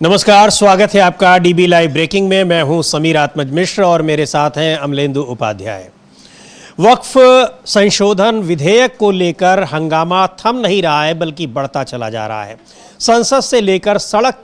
नमस्कार, स्वागत है आपका डीबी लाइव ब्रेकिंग में। मैं हूं समीर आत्मज मिश्र और मेरे साथ हैं अमलेंदु उपाध्याय। वक्फ संशोधन विधेयक को लेकर हंगामा थम नहीं रहा है बल्कि बढ़ता चला जा रहा है। संसद से लेकर सड़क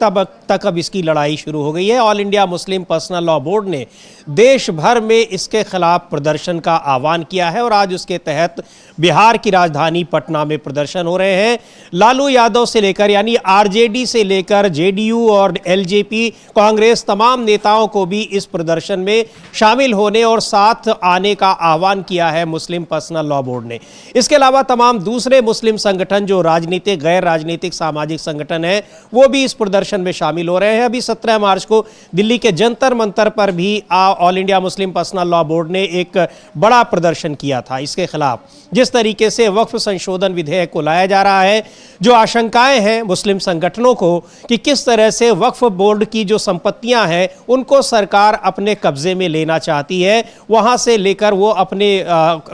तक अब इसकी लड़ाई शुरू हो गई है। All India Muslim personal law board ने देश भर में इसके खिलाफ प्रदर्शन का आह्वान किया है और आज उसके तहत बिहार की राजधानी पटना में प्रदर्शन हो रहे हैं। लालू यादव से लेकर यानी आरजेडी से लेकर जेडीयू और एलजेपी कांग्रेस तमाम नेताओं को भी इस प्रदर्शन में शामिल होने और साथ आने का आह्वान किया है मुस्लिम पर्सनल लॉ बोर्ड ने। इसके अलावा तमाम दूसरे मुस्लिम संगठन जो राजनीतिक गैर राजनीतिक सामाजिक संगठन है वो भी इस प्रदर्शन में शामिल हो रहे हैं। अभी 17 मार्च को दिल्ली के जंतर मंतर पर भी all India Muslim personal law board ने एक बड़ा प्रदर्शन किया था इसके खिलाफ। जिस तरीके से वक्फ संशोधन विधेयक को लाया जा रहा है, जो आशंकाएं हैं मुस्लिम संगठनों को कि किस तरह से वक्फ बोर्ड की जो संपत्तियां हैं उनको सरकार अपने कब्जे में लेना चाहती है, वहां से लेकर वो अपने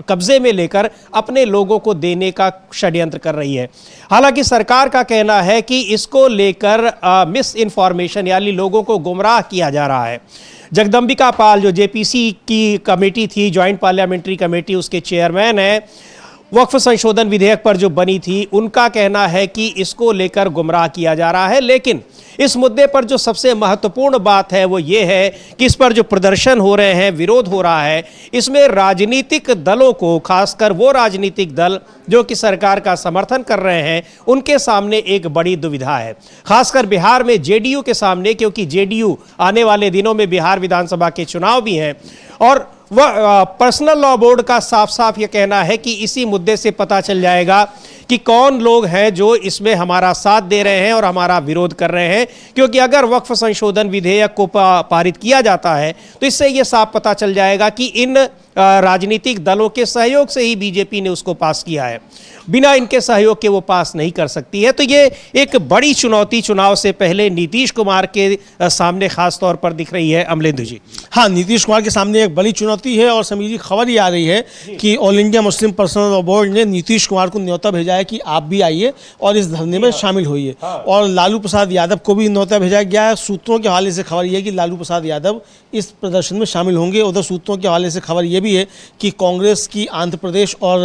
कब्जे में लेकर अपने लोगों को देने का षड्यंत्र कर रही है। हालांकि सरकार का कहना है कि इसको लेकर मिस इन्फॉर्मेशन यानी लोगों को गुमराह किया जा रहा है। जगदंबिका पाल जो जेपीसी की कमेटी थी, ज्वाइंट पार्लियामेंट्री कमेटी, उसके चेयरमैन हैं, वक्फ संशोधन विधेयक पर जो बनी थी, उनका कहना है कि इसको लेकर गुमराह किया जा रहा है। लेकिन इस मुद्दे पर जो सबसे महत्वपूर्ण बात है वो ये है कि इस पर जो प्रदर्शन हो रहे हैं, विरोध हो रहा है, इसमें राजनीतिक दलों को, खासकर वो राजनीतिक दल जो कि सरकार का समर्थन कर रहे हैं, उनके सामने एक बड़ी दुविधा है। खासकर बिहार में जेडीयू के सामने, क्योंकि जेडीयू आने वाले दिनों में बिहार विधानसभा के चुनाव भी हैं और वह पर्सनल लॉ बोर्ड का साफ साफ ये कहना है कि इसी मुद्दे से पता चल जाएगा कि कौन लोग हैं जो इसमें हमारा साथ दे रहे हैं और हमारा विरोध कर रहे हैं। क्योंकि अगर वक्फ संशोधन विधेयक को पारित किया जाता है तो इससे ये साफ पता चल जाएगा कि इन राजनीतिक दलों के सहयोग से ही बीजेपी ने उसको पास किया है, बिना इनके सहयोग के वो पास नहीं कर सकती है। तो ये एक बड़ी चुनौती चुनाव से पहले नीतीश कुमार के सामने खास तौर पर दिख रही है। अमलेंदु जी। हाँ, नीतीश कुमार के सामने एक बड़ी चुनौती है और समीर जी, खबर ये आ रही है कि all India Muslim personal law board ने नीतीश कुमार को न्योता भेजा है कि आप भी आइए और इस धरने में शामिल होइए। और लालू प्रसाद यादव को भी न्योता भेजा गया है। सूत्रों के हवाले से खबर यह है कि लालू प्रसाद यादव इस प्रदर्शन में शामिल होंगे। उधर सूत्रों के हवाले से खबर यह भी है कि कांग्रेस की आंध्र प्रदेश और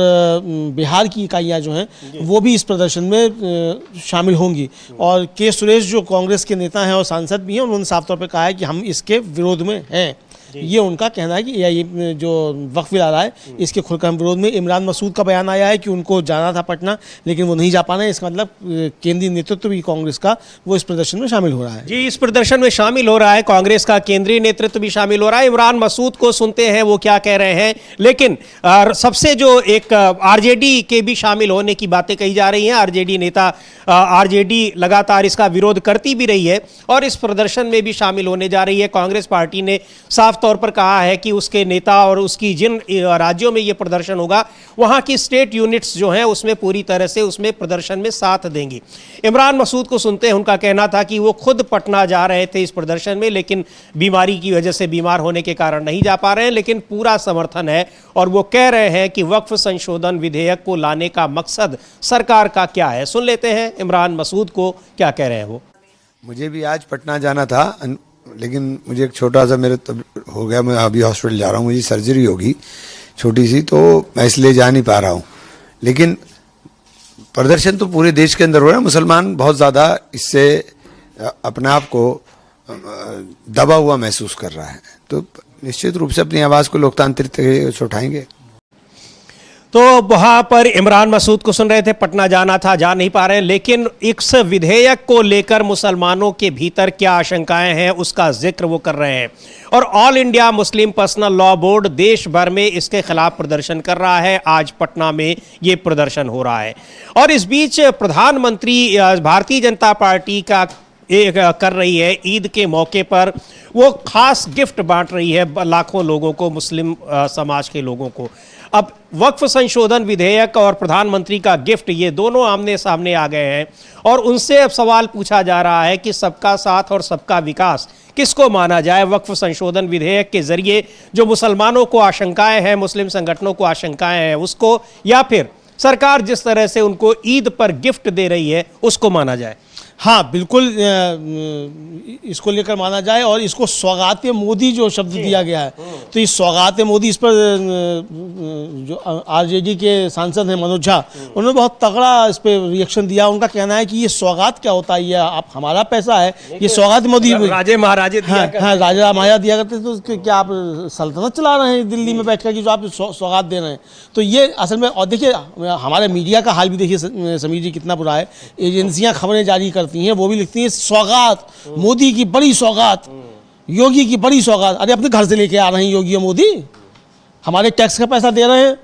बिहार की इकाइयां जो हैं वो भी इस प्रदर्शन में शामिल होंगी। और के सुरेश जो कांग्रेस के नेता हैं और सांसद भी हैं, उन्होंने साफ तौर पर कहा है कि हम इसके विरोध में हैं। ये उनका कहना है कि ये जो वक्फ बिल आ रहा है इसके खुलकर हम विरोध में। इमरान मसूद का बयान आया है कि उनको जाना था पटना लेकिन वो नहीं जा पा रहे हैं। इसका मतलब केंद्रीय नेतृत्व भी कांग्रेस का वो इस प्रदर्शन में शामिल हो रहा है। जी, इस प्रदर्शन में शामिल हो रहा है, कांग्रेस का केंद्रीय नेतृत्व भी शामिल हो रहा है। इमरान मसूद को सुनते हैं वो क्या कह रहे हैं। लेकिन सबसे जो एक आरजेडी के भी शामिल होने की बातें कही जा रही हैं। आरजेडी नेता, आरजेडी लगातार इसका विरोध करती भी रही है और इस प्रदर्शन में भी शामिल होने जा रही है। कांग्रेस पार्टी ने साफ तौर पर कहा है कि उसके नेता और उसकी जिन राज्यों में यह प्रदर्शन होगा वहां की स्टेट यूनिट्स जो हैं उसमें पूरी तरह से उसमें प्रदर्शन में साथ देंगी। इमरान मसूद को सुनते हैं, उनका कहना था कि वो खुद पटना जा रहे थे इस प्रदर्शन में, लेकिन बीमारी की वजह से, बीमार होने के कारण नहीं जा पा रहे हैं, लेकिन पूरा समर्थन है और वो कह रहे हैं कि वक्फ संशोधन विधेयक को लाने का मकसद सरकार का क्या है। सुन लेते हैं इमरान मसूद को क्या कह रहे हैं वो। मुझे भी आज पटना जाना था लेकिन मुझे एक छोटा सा मेरे हो गया, मैं अभी हॉस्पिटल जा रहा हूँ, मुझे सर्जरी होगी छोटी सी, तो मैं इसलिए जा नहीं पा रहा हूँ। लेकिन प्रदर्शन तो पूरे देश के अंदर हो रहा है। मुसलमान बहुत ज़्यादा इससे अपने आप को दबा हुआ महसूस कर रहा है, तो निश्चित रूप से अपनी आवाज़ को लोकतांत्रिक तरीके से उठाएंगे। तो वहां पर इमरान मसूद को सुन रहे थे, पटना जाना था, जा नहीं पा रहे, लेकिन इस विधेयक को लेकर मुसलमानों के भीतर क्या आशंकाएं हैं उसका जिक्र वो कर रहे हैं। और all India Muslim personal law board देश भर में इसके खिलाफ प्रदर्शन कर रहा है। आज पटना में ये प्रदर्शन हो रहा है और इस बीच प्रधानमंत्री भारतीय जनता पार्टी का कर रही है ईद के मौके पर वो खास गिफ्ट बांट रही है लाखों लोगों को, मुस्लिम समाज के लोगों को। अब वक्फ संशोधन विधेयक और प्रधानमंत्री का गिफ्ट, ये दोनों आमने सामने आ गए हैं और उनसे अब सवाल पूछा जा रहा है कि सबका साथ और सबका विकास किसको माना जाए। वक्फ संशोधन विधेयक के जरिए जो मुसलमानों को आशंकाएं हैं, मुस्लिम संगठनों को आशंकाएं हैं उसको, या फिर सरकार जिस तरह से उनको ईद पर गिफ्ट दे रही है उसको माना जाए। हाँ बिल्कुल, इसको लेकर माना जाए और इसको सौगात मोदी जो शब्द दिया गया है, तो इस सौगात मोदी, इस पर जो आरजेडी के सांसद हैं मनोज झा, उन्होंने बहुत तगड़ा इस पर रिएक्शन दिया। उनका कहना है कि ये सौगात क्या होता है, ये आप हमारा पैसा है, ये सौगात मोदी, राजे महाराजे दिया करते हाँ राजा महाराजा दिया करते, तो क्या आप सल्तनत चला रहे हैं दिल्ली में बैठकर कि जो आप सौगात दे रहे हैं? तो ये असल में, और देखिए हमारे मीडिया का हाल भी देखिए समीर जी कितना बुरा है। एजेंसियां खबरें जारी करती हैं, वो भी लिखती हैं सौगात, मोदी की बड़ी सौगात, योगी की बड़ी सौगात। अरे अपने घर से लेके आ रहे हैं योगी और मोदी, हमारे टैक्स का पैसा दे रहे हैं,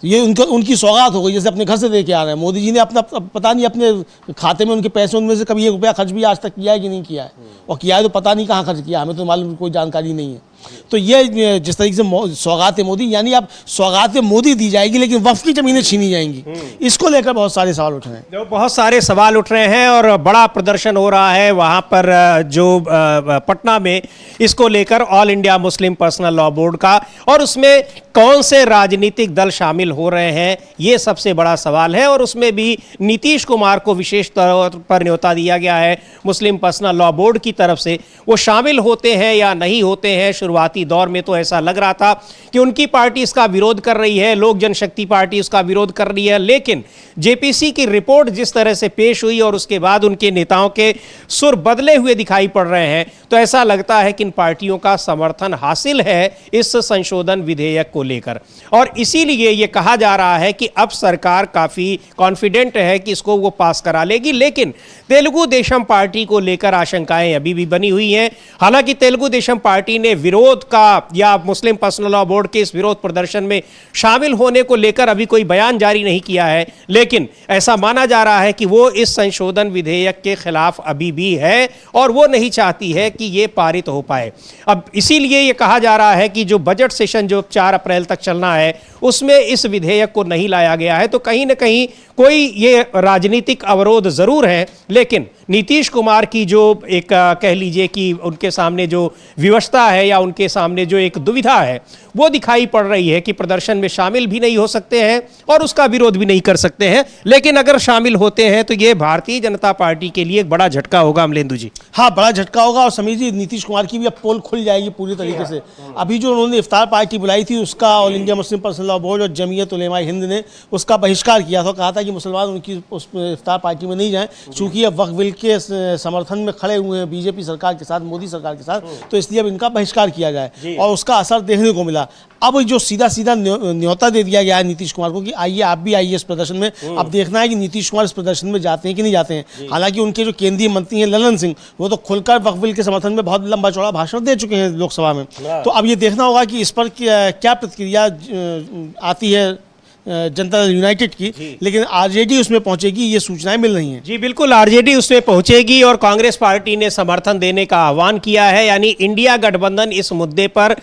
ये उनकी सौगात हो गई, जैसे अपने घर से लेके आ रहे हैं। मोदी जी ने अपना पता नहीं अपने खाते में उनके पैसे, उनमें से कभी 1 रुपया खर्च भी आज तक किया है कि नहीं किया है, और किया है तो पता नहीं कहाँ खर्च किया, हमें तो मालूम कोई जानकारी नहीं है। तो ये जिस तरीके से सौगात मोदी, यानी अब सौगात मोदी दी जाएगी लेकिन वक्फ की जमीनें छीनी जाएंगी, इसको लेकर बहुत सारे सवाल उठ रहे हैं। बहुत सारे सवाल उठ रहे हैं और बड़ा प्रदर्शन हो रहा है वहाँ पर जो पटना में, इसको लेकर all India Muslim personal law board का, और उसमें कौन से राजनीतिक दल शामिल हो रहे हैं, ये सबसे बड़ा सवाल है। और उसमें भी नीतीश कुमार को विशेष तौर पर न्योता दिया गया है मुस्लिम पर्सनल लॉ बोर्ड की तरफ से। वो शामिल होते हैं या नहीं होते हैं, शुरुआती दौर में तो ऐसा लग रहा था कि उनकी पार्टी इसका विरोध कर रही है, लोक जनशक्ति पार्टी उसका विरोध कर रही है, लेकिन जेपीसी की रिपोर्ट जिस तरह से पेश हुई और उसके बाद उनके नेताओं के सुर बदले हुए दिखाई पड़ रहे हैं, तो ऐसा लगता है कि इन पार्टियों का समर्थन हासिल है इस संशोधन विधेयक को लेकर। और इसीलिए यह कहा जा रहा है कि अब सरकार काफी कॉन्फिडेंट है कि इसको वो पास करा लेगी, लेकिन तेलुगु देशम पार्टी को लेकर आशंकाएं अभी भी बनी हुई हैं। हालांकि तेलुगु देशम पार्टी ने विरोध का या मुस्लिम पर्सनल लॉ बोर्ड के इस विरोध प्रदर्शन में शामिल होने को लेकर अभी कोई बयान जारी नहीं किया है, लेकिन ऐसा माना जा रहा है कि वो इस संशोधन विधेयक के खिलाफ अभी भी है और वो नहीं चाहती है कि ये पारित हो पाए। अब इसीलिए ये कहा जा रहा है कि जो बजट सेशन जो 4 अप्रैल तक चलना है, उसमें इस विधेयक को नहीं लाया गया है, तो कहीं ना कहीं कोई ये राजनीतिक अवरोध जरूर है। लेकिन नीतीश कुमार की जो एक कह लीजिए कि उनके सामने जो विवशता है या उनके सामने जो एक दुविधा है, वो दिखाई पड़ रही है कि प्रदर्शन में शामिल भी नहीं हो सकते हैं और उसका विरोध भी नहीं कर सकते हैं, लेकिन अगर शामिल होते हैं तो ये भारतीय जनता पार्टी के लिए एक बड़ा झटका होगा। अमलेंदु जी, हाँ बड़ा झटका होगा। और समीर जी, नीतीश कुमार की भी अब पोल खुल जाएगी पूरी तरीके से। अभी जो उन्होंने इफ्तार पार्टी बुलाई थी, उसका all India Muslim personal law board और जमीयत उलेमा हिंद ने उसका बहिष्कार किया था। कहा था कि मुसलमान उनकी उस इफ्तार पार्टी में नहीं जाएं, चूंकि ये वक्फ बिल के समर्थन में खड़े हुए हैं बीजेपी सरकार के साथ, मोदी सरकार के साथ, तो इसलिए अब इनका बहिष्कार किया जाए। और उसका असर देखने को मिला। अब जो सीधा सीधा न्योता दे दिया गया है नीतीश कुमार को कि आइए आप भी आइए इस प्रदर्शन में। अब देखना है कि नीतीश कुमार इस प्रदर्शन में जाते हैं कि नहीं जाते हैं। हालांकि उनके जो केंद्रीय मंत्री हैं ललन सिंह, वो तो खुलकर वक्फ बिल के समर्थन में बहुत लंबा चौड़ा भाषण दे चुके हैं लोकसभा में। तो अब ये देखना होगा कि इस पर क्या प्रतिक्रिया आती है जनता दल यूनाइटेड की, लेकिन आरजेडी उसमें पहुंचेगी, ये सूचनाएं मिल रही हैं। जी बिल्कुल, आरजेडी उसमें पहुंचेगी और कांग्रेस पार्टी ने समर्थन देने का आह्वान किया है, यानी इंडिया गठबंधन इस मुद्दे पर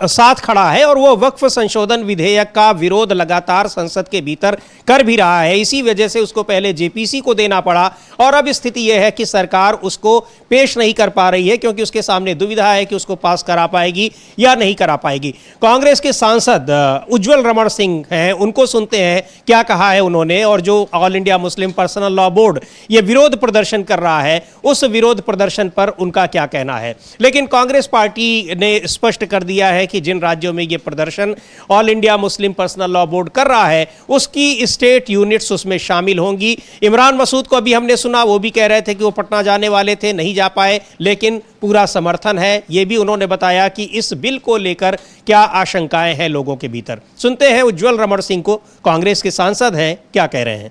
साथ खड़ा है और वो वक्फ संशोधन विधेयक का विरोध लगातार संसद के भीतर कर भी रहा है। इसी वजह से उसको पहले जेपीसी को देना पड़ा और अब स्थिति यह है कि सरकार उसको पेश नहीं कर पा रही है, क्योंकि उसके सामने दुविधा है कि उसको पास करा पाएगी या नहीं करा पाएगी। कांग्रेस के सांसद उज्जवल रमण सिंह हैं, उनको सुनते हैं क्या कहा है उन्होंने, और जो all India Muslim personal law board ये विरोध प्रदर्शन कर रहा है, उस विरोध प्रदर्शन पर उनका क्या कहना है। लेकिन कांग्रेस पार्टी ने स्पष्ट कर दिया है कि जिन राज्यों में ये प्रदर्शन all India Muslim personal law board कर रहा है, उसकी स्टेट यूनिट्स उसमें शामिल होंगी। इमरान मसूद को अभी हमने सुना, वो भी कह रहे थे कि वो पटना जाने वाले थे, नहीं जा पाए, लेकिन पूरा समर्थन है। ये भी उन्होंने बताया कि इस बिल को लेकर क्या आशंकाएं हैं लोगों के भीतर। सुनते हैं उज्जवल रमण सिंह को, कांग्रेस के सांसद हैं, क्या कह रहे हैं।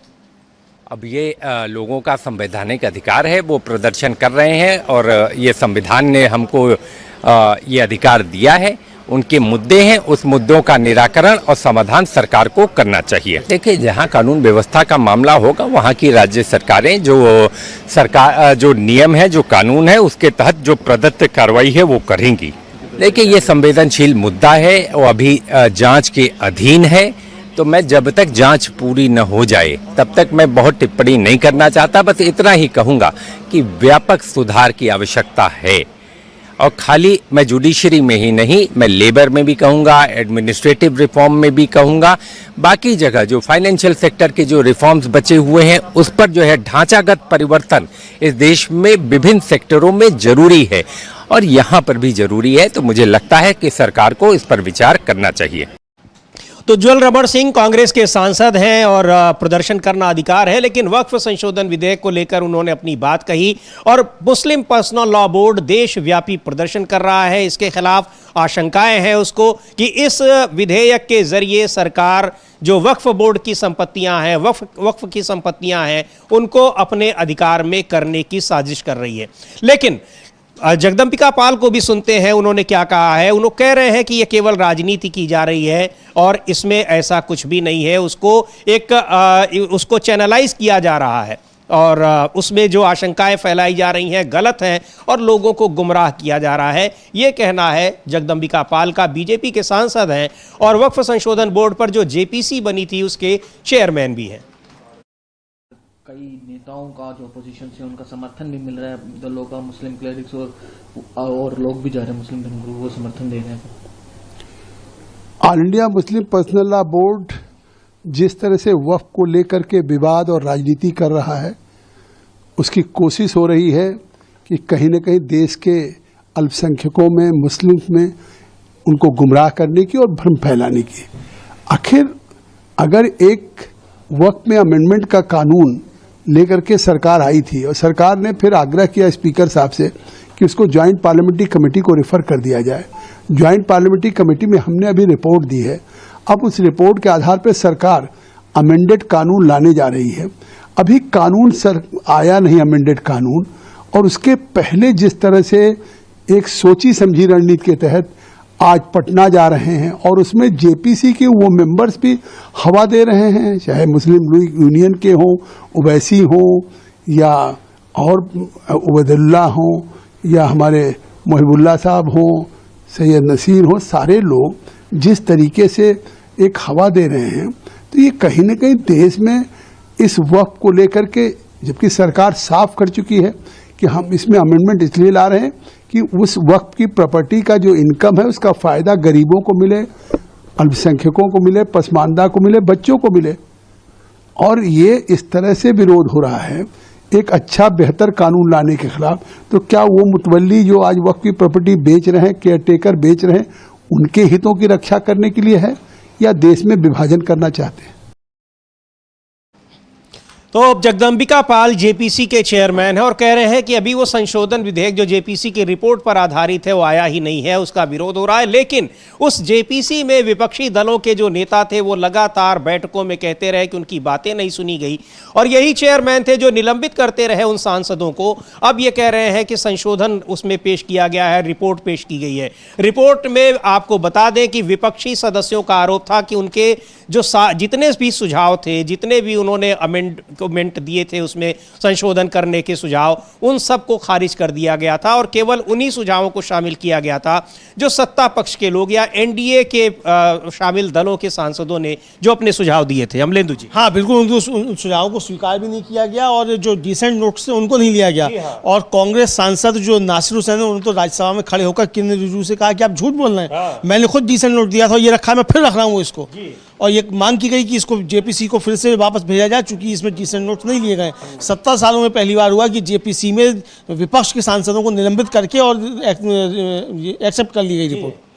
अब ये लोगों का संवैधानिक अधिकार है, वो प्रदर्शन कर रहे हैं और ये संविधान ने हमको ये अधिकार दिया है। उनके मुद्दे हैं, उस मुद्दों का निराकरण और समाधान सरकार को करना चाहिए। देखिए, जहाँ कानून व्यवस्था का मामला होगा, वहाँ की राज्य सरकारें जो नियम है, जो कानून है, उसके तहत जो प्रदत्त कार्रवाई है वो करेंगी। देखिए, ये संवेदनशील मुद्दा है और अभी जांच के अधीन है, तो मैं जब तक जांच पूरी न हो जाए तब तक मैं बहुत टिप्पणी नहीं करना चाहता। बस इतना ही कहूँगा कि व्यापक सुधार की आवश्यकता है। और खाली मैं जुडिशरी में ही नहीं, मैं लेबर में भी कहूँगा, एडमिनिस्ट्रेटिव रिफॉर्म में भी कहूँगा, बाकी जगह जो फाइनेंशियल सेक्टर के जो रिफॉर्म्स बचे हुए हैं उस पर जो है ढांचागत परिवर्तन इस देश में विभिन्न सेक्टरों में जरूरी है और यहाँ पर भी जरूरी है। तो मुझे लगता है कि सरकार को इस पर विचार करना चाहिए। तो ज्वल रमण सिंह कांग्रेस के सांसद हैं और प्रदर्शन करना अधिकार है, लेकिन वक्फ संशोधन विधेयक को लेकर उन्होंने अपनी बात कही और मुस्लिम पर्सनल लॉ बोर्ड देशव्यापी प्रदर्शन कर रहा है। इसके खिलाफ आशंकाएं हैं उसको कि इस विधेयक के जरिए सरकार जो वक्फ बोर्ड की संपत्तियां हैं, वक्फ की संपत्तियां हैं, उनको अपने अधिकार में करने की साजिश कर रही है। लेकिन जगदम्बिका पाल को भी सुनते हैं, उन्होंने क्या कहा है। उन्होंने कह रहे हैं कि यह केवल राजनीति की जा रही है और इसमें ऐसा कुछ भी नहीं है, उसको चैनलाइज किया जा रहा है और उसमें जो आशंकाएं फैलाई जा रही हैं गलत हैं और लोगों को गुमराह किया जा रहा है। ये कहना है जगदम्बिका पाल का। बीजेपी के सांसद हैं और वक्फ संशोधन बोर्ड पर जो जेपीसी बनी थी उसके चेयरमैन भी हैं। कई नेताओं का जो अपोजिशन से उनका समर्थन भी मिल रहा है, दलों का, मुस्लिम क्लेरिक्स और लोग भी जा रहे हैं, मुस्लिम धर्मगुरु वो समर्थन दे रहे हैं। All India Muslim personal law board जिस तरह से वक्फ को लेकर के विवाद और राजनीति कर रहा है, उसकी कोशिश हो रही है कि कहीं न कहीं देश के अल्पसंख्यकों में, मुस्लिम में उनको गुमराह करने की और भ्रम फैलाने की। आखिर अगर एक वक्फ में अमेंडमेंट का कानून लेकर के सरकार आई थी और सरकार ने फिर आग्रह किया स्पीकर साहब से कि उसको ज्वाइंट पार्लियामेंट्री कमेटी को रेफर कर दिया जाए। ज्वाइंट पार्लियामेंट्री कमेटी में हमने अभी रिपोर्ट दी है। अब उस रिपोर्ट के आधार पर सरकार अमेंडेड कानून लाने जा रही है। अभी कानून आया नहीं अमेंडेड कानून, और उसके पहले जिस तरह से एक सोची समझी रणनीति के तहत आज पटना जा रहे हैं और उसमें जेपीसी के वो मेंबर्स भी हवा दे रहे हैं, चाहे मुस्लिम लीग यूनियन के हों, ओवैसी हों या और उबैदुल्ला हों या हमारे मोहिबुल्ला साहब हों, सैयद नसीर हों, सारे लोग जिस तरीके से एक हवा दे रहे हैं, तो ये कहीं न कहीं देश में इस वक्फ को लेकर के, जबकि सरकार साफ कर चुकी है कि हम इसमें अमेंडमेंट इसलिए ला रहे हैं कि उस वक्त की प्रॉपर्टी का जो इनकम है उसका फायदा गरीबों को मिले, अल्पसंख्यकों को मिले, पसमानदा को मिले, बच्चों को मिले। और ये इस तरह से विरोध हो रहा है एक अच्छा बेहतर कानून लाने के खिलाफ। तो क्या वो मुतवल्ली जो आज वक्त की प्रॉपर्टी बेच रहे हैं, केयर टेकर बेच रहे हैं, उनके हितों की रक्षा करने के लिए है या देश में विभाजन करना चाहते हैं? तो जगदम्बिका पाल जेपीसी के चेयरमैन हैं और कह रहे हैं कि अभी वो संशोधन विधेयक जो जेपीसी की रिपोर्ट पर आधारित है वो आया ही नहीं है, उसका विरोध हो रहा है। लेकिन उस जेपीसी में विपक्षी दलों के जो नेता थे वो लगातार बैठकों में कहते रहे कि उनकी बातें नहीं सुनी गई और यही चेयरमैन थे जो निलंबित करते रहे उन सांसदों को। अब ये कह रहे हैं कि संशोधन उसमें पेश किया गया है, रिपोर्ट पेश की गई है। रिपोर्ट में आपको बता दें कि विपक्षी सदस्यों का आरोप था कि उनके जो जितने भी सुझाव थे, जितने भी उन्होंने अमेंडमेंट दिए थे उसमें संशोधन करने के सुझाव, उन सब को खारिज कर दिया गया था और केवल उन्हीं सुझावों को शामिल किया गया था जो सत्ता पक्ष के लोग या एनडीए के शामिल दलों के सांसदों ने जो अपने सुझाव दिए थे। अमलेंदु जी। हाँ बिल्कुल, उन सुझावों को स्वीकार भी नहीं किया गया और जो डिसेंट नोट्स थे उनको नहीं लिया गया। हाँ। और कांग्रेस सांसद जो नासिर हुसैन है उन्होंने तो राज्यसभा में खड़े होकर किरण रिजिजू से कहा कि आप झूठ बोल रहे हैं। हाँ। मैंने खुद डिसेंट नोट दिया था, ये रखा, मैं फिर रख रहा हूँ इसको। और ये मांग की गई कि इसको जेपीसी को फिर से वापस भेजा जाए, चूंकि इसमें डिसेंट नोट्स नहीं लिए गए। 70 सालों में पहली बार हुआ कि जेपीसी में विपक्ष के सांसदों को निलंबित करके और एक्सेप्ट कर ली गई रिपोर्ट।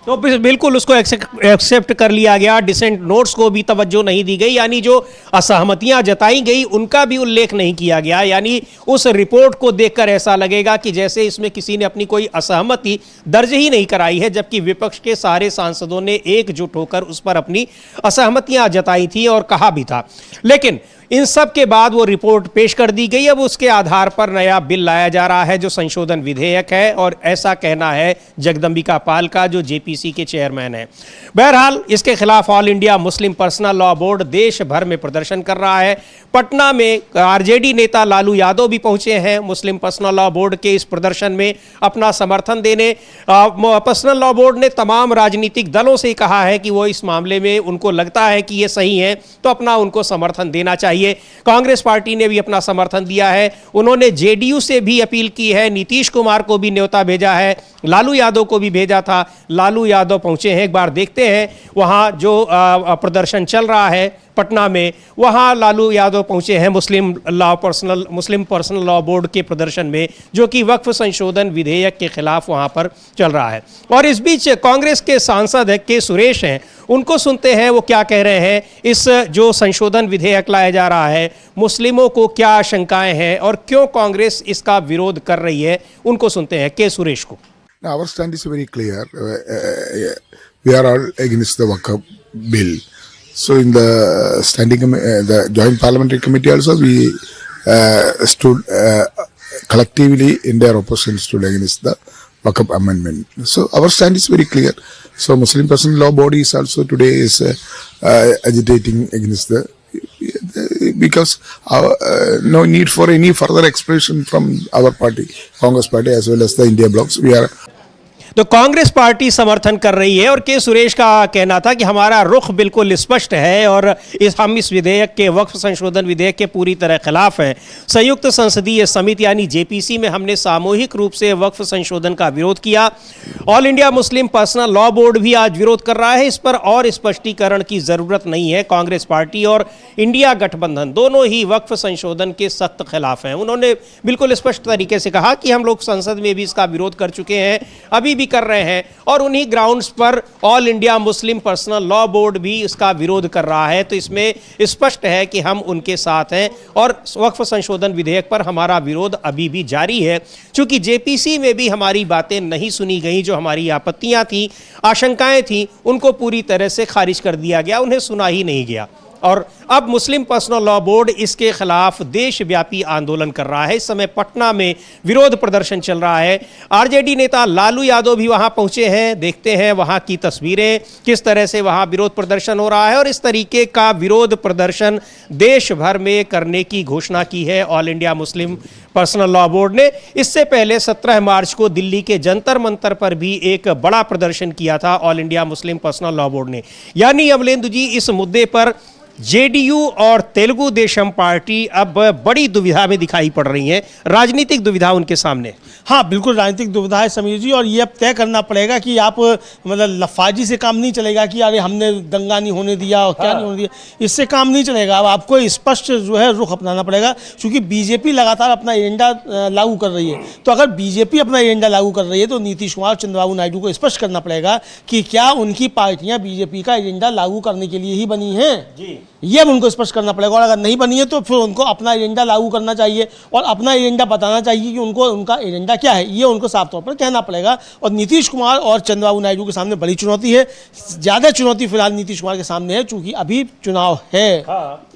तो बिल्कुल उसको एक्सेप्ट कर लिया गया। डिसेंट नोट्स को भी तवज्जो नहीं दी गई, यानी जो असहमतियां जताई गई उनका भी उल्लेख नहीं किया गया। यानी उस रिपोर्ट को देखकर ऐसा लगेगा कि जैसे इसमें किसी ने अपनी कोई असहमति दर्ज ही नहीं कराई है, जबकि विपक्ष के सारे सांसदों ने एकजुट होकर उस पर अपनी असहमतियां जताई थी और कहा भी था। लेकिन इन सब के बाद वो रिपोर्ट पेश कर दी गई। अब उसके आधार पर नया बिल लाया जा रहा है जो संशोधन विधेयक है, और ऐसा कहना है जगदम्बिका पाल का जो जेपीसी के चेयरमैन है। बहरहाल इसके खिलाफ all India Muslim personal law board देश भर में प्रदर्शन कर रहा है। पटना में आरजेडी नेता लालू यादव भी पहुंचे हैं मुस्लिम पर्सनल लॉ बोर्ड के इस प्रदर्शन में अपना समर्थन देने। पर्सनल लॉ बोर्ड ने तमाम राजनीतिक दलों से कहा है कि वो इस मामले में उनको लगता है कि ये सही है तो अपना उनको समर्थन देना चाहिए। आइए, कांग्रेस पार्टी ने भी अपना समर्थन दिया है। उन्होंने जेडीयू से भी अपील की है, नीतीश कुमार को भी न्योता भेजा है, लालू यादव को भी भेजा था। लालू यादव पहुंचे हैं, एक बार देखते हैं वहां जो प्रदर्शन चल रहा है पटना में, वहां लालू यादव पहुंचे हैं मुस्लिम पर्सनल लॉ बोर्ड के प्रदर्शन में, जो कि वक्फ संशोधन विधेयक के खिलाफ वहां पर चल रहा है। और इस बीच कांग्रेस के सांसद के सुरेश हैं, उनको सुनते हैं वो क्या कह रहे हैं। इस जो संशोधन विधेयक लाया जा रहा है, मुस्लिमों को क्या आशंकाएं हैं और क्यों कांग्रेस इसका विरोध कर रही है, उनको सुनते हैं के सुरेश को। Our stand is very clear. We are all against the Waqf bill. So in the Joint Parliamentary Committee also we stood collectively in their opposition stood against the Waqf amendment. So our stand is very clear. So Muslim Personal Law Board is also today is agitating against because no need for any further expression from our party, Congress party as well as the India blocks. We are तो Congress party समर्थन कर रही है और के सुरेश का कहना था कि हमारा रुख बिल्कुल स्पष्ट है और हम इस विधेयक के वक्फ संशोधन विधेयक के पूरी तरह खिलाफ हैं। संयुक्त संसदीय समिति यानी जेपीसी में हमने सामूहिक रूप से वक्फ संशोधन का विरोध किया। All India Muslim personal law board भी आज विरोध कर रहा है। इस पर और स्पष्टीकरण की जरूरत नहीं है। कांग्रेस पार्टी और इंडिया गठबंधन दोनों ही वक्फ संशोधन के सख्त खिलाफ हैं। उन्होंने बिल्कुल स्पष्ट तरीके से कहा कि हम लोग संसद में भी इसका विरोध कर चुके हैं, अभी भी कर रहे हैं, और उन्हीं ग्राउंड्स पर all India Muslim personal law board भी इसका विरोध कर रहा है। तो इसमें स्पष्ट है कि हम उनके साथ हैं और वक्फ संशोधन विधेयक पर हमारा विरोध अभी भी जारी है। चूंकि जेपीसी में भी हमारी बातें नहीं सुनी गई, जो हमारी आपत्तियां थी, आशंकाएं थी, उनको पूरी तरह से खारिज कर दिया गया, उन्हें सुना ही नहीं गया। और अब मुस्लिम पर्सनल लॉ बोर्ड इसके खिलाफ देशव्यापी आंदोलन कर रहा है। इस समय पटना में विरोध प्रदर्शन चल रहा है। आरजेडी नेता लालू यादव भी वहां पहुंचे हैं। देखते हैं वहां की तस्वीरें, किस तरह से वहां विरोध प्रदर्शन हो रहा है। और इस तरीके का विरोध प्रदर्शन देश भर में करने की घोषणा की है all India Muslim personal law board ने। इससे पहले 17 मार्च को दिल्ली के जंतर मंतर पर भी एक बड़ा प्रदर्शन किया था all India Muslim personal law board ने। यानी अमलेंदु जी, इस मुद्दे पर जेडीयू और तेलुगु देशम पार्टी अब बड़ी दुविधा में दिखाई पड़ रही हैं, राजनीतिक दुविधा उनके सामने। हाँ, बिल्कुल राजनीतिक दुविधा है समीर जी, और ये अब तय करना पड़ेगा कि आप मतलब लफाजी से काम नहीं चलेगा कि अरे हमने दंगा नहीं होने दिया और क्या नहीं होने दिया, इससे काम नहीं चलेगा। अब आपको स्पष्ट जो है रुख अपनाना पड़ेगा, क्योंकि बीजेपी लगातार अपना एजेंडा लागू कर रही है। तो अगर बीजेपी अपना एजेंडा लागू कर रही है तो नीतीश कुमार, चंद्रबाबू नायडू को स्पष्ट करना पड़ेगा कि क्या उनकी पार्टियां बीजेपी का एजेंडा लागू करने के लिए ही बनी हैं। जी, ये उनको स्पष्ट करना पड़ेगा। और अगर नहीं बनी है तो फिर उनको अपना एजेंडा लागू करना चाहिए और अपना एजेंडा बताना चाहिए कि उनको उनका एजेंडा क्या है, ये उनको साफ तौर पर कहना पड़ेगा। और नीतीश कुमार और चंद्रबाबू नायडू के सामने बड़ी चुनौती है। ज़्यादा चुनौती फिलहाल नीतीश कुमार के सामने है, चूंकि अभी चुनाव है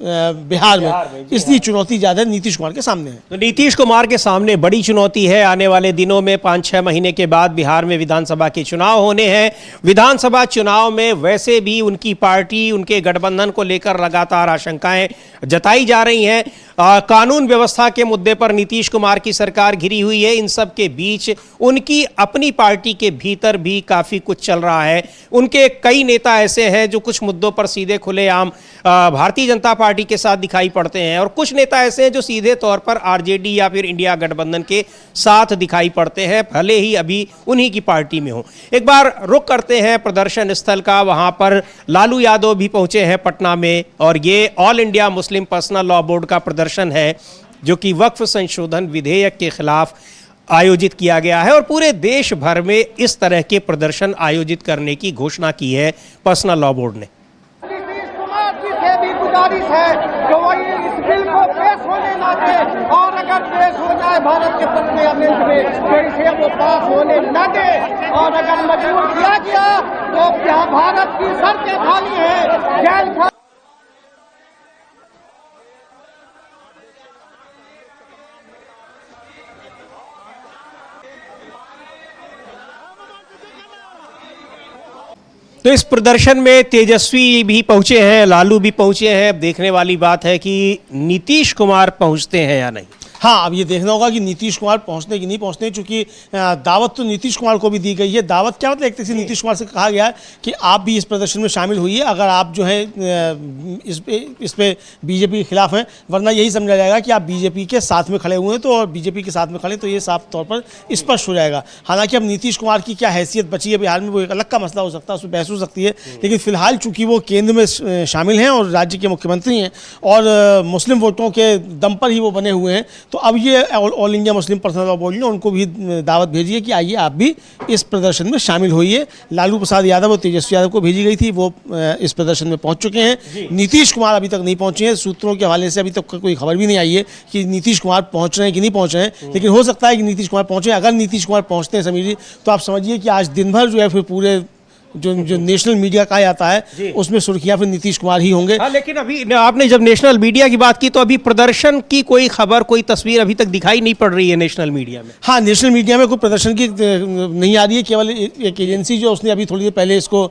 बिहार में, इसलिए चुनौती ज़्यादा नीतीश कुमार के सामने है। तो नीतीश कुमार के सामने बड़ी चुनौती है। आने वाले दिनों में 5-6 महीने के बाद बिहार में विधानसभा के चुनाव होने हैं। विधानसभा चुनाव में वैसे भी उनकी पार्टी, उनके गठबंधन को लेकर लगातार आशंकाएं जताई जा रही हैं। कानून व्यवस्था के मुद्दे पर नीतीश कुमार की सरकार घिरी हुई है। इन सब के बीच उनकी अपनी पार्टी के भीतर भी काफी कुछ चल रहा है। उनके कई नेता ऐसे हैं जो कुछ मुद्दों पर सीधे खुलेआम भारतीय जनता पार्टी के साथ दिखाई पड़ते हैं, और कुछ नेता ऐसे हैं जो सीधे तौर पर आरजेडी या फिर इंडिया गठबंधन के साथ दिखाई पड़ते हैं, भले ही अभी उन्हीं की पार्टी में हो। एक बार रुख करते हैं प्रदर्शन स्थल का। वहां पर लालू यादव भी पहुंचे हैं पटना में, और ये all India Muslim personal law board का प्रदर्शन है जो कि वक्फ संशोधन विधेयक के खिलाफ आयोजित किया गया है। और पूरे देश भर में इस तरह के प्रदर्शन आयोजित करने की घोषणा की है पर्सनल लॉ बोर्ड ने। नीतीश कुमार जी से भी गुजारिश है कि वो इस बिल को पेश होने ना दे, और अगर पेश हो जाए भारत के 17वें अमेंडमेंट में तो इसे वो पास होने न दे, और अगर मजबूर किया गया तो क्या भारत की सड़कें खाली है, जेल खाली। तो इस प्रदर्शन में तेजस्वी भी पहुंचे हैं, लालू भी पहुंचे हैं। अब देखने वाली बात है कि नीतीश कुमार पहुंचते हैं या नहीं। हाँ, अब ये देखना होगा कि नीतीश कुमार पहुंचने कि नहीं पहुंचने, चूंकि दावत तो नीतीश कुमार को भी दी गई है। दावत क्या मतलब, एक तरह से नीतीश कुमार से कहा गया है कि आप भी इस प्रदर्शन में शामिल हुइए अगर आप जो है इस पे बीजेपी के खिलाफ हैं, वरना यही समझा जाएगा कि आप बीजेपी के साथ में खड़े हुए हैं, तो और बीजेपी के साथ में खड़े तो ये साफ तौर पर स्पष्ट हो जाएगा। हालांकि अब नीतीश कुमार की क्या हैसियत बची है बिहार में, वो एक अलग का मसला हो सकता है, उसमें बहस हो सकती है, लेकिन फिलहाल चूंकि वो केंद्र में शामिल हैं और राज्य के मुख्यमंत्री हैं और मुस्लिम वोटों के दम पर ही वो बने हुए हैं, तो अब ये all India Muslim personal law board ने उनको भी दावत भेजी है कि आइए आप भी इस प्रदर्शन में शामिल होइए। लालू प्रसाद यादव और तेजस्वी यादव को भेजी गई थी, वो इस प्रदर्शन में पहुंच चुके हैं। नीतीश कुमार अभी तक नहीं पहुंचे हैं, सूत्रों के हवाले से अभी तक कोई खबर भी नहीं आई है कि नीतीश कुमार पहुंच रहे हैं कि नहीं पहुंच रहे हैं, लेकिन हो सकता है कि नीतीश कुमार पहुंचे। अगर नीतीश कुमार पहुंचते हैं समीर जी, तो आप समझिए कि आज दिन भर जो है फिर पूरे जो नेशनल मीडिया कहा जाता है उसमें सुर्खियां फिर नीतीश कुमार ही होंगे। हाँ, लेकिन अभी आपने जब नेशनल मीडिया की बात की तो अभी प्रदर्शन की कोई खबर, कोई तस्वीर अभी तक दिखाई नहीं पड़ रही है नेशनल मीडिया में। हाँ, नेशनल मीडिया में कोई प्रदर्शन की नहीं आ रही है, केवल एक एजेंसी जो उसने अभी थोड़ी देर पहले इसको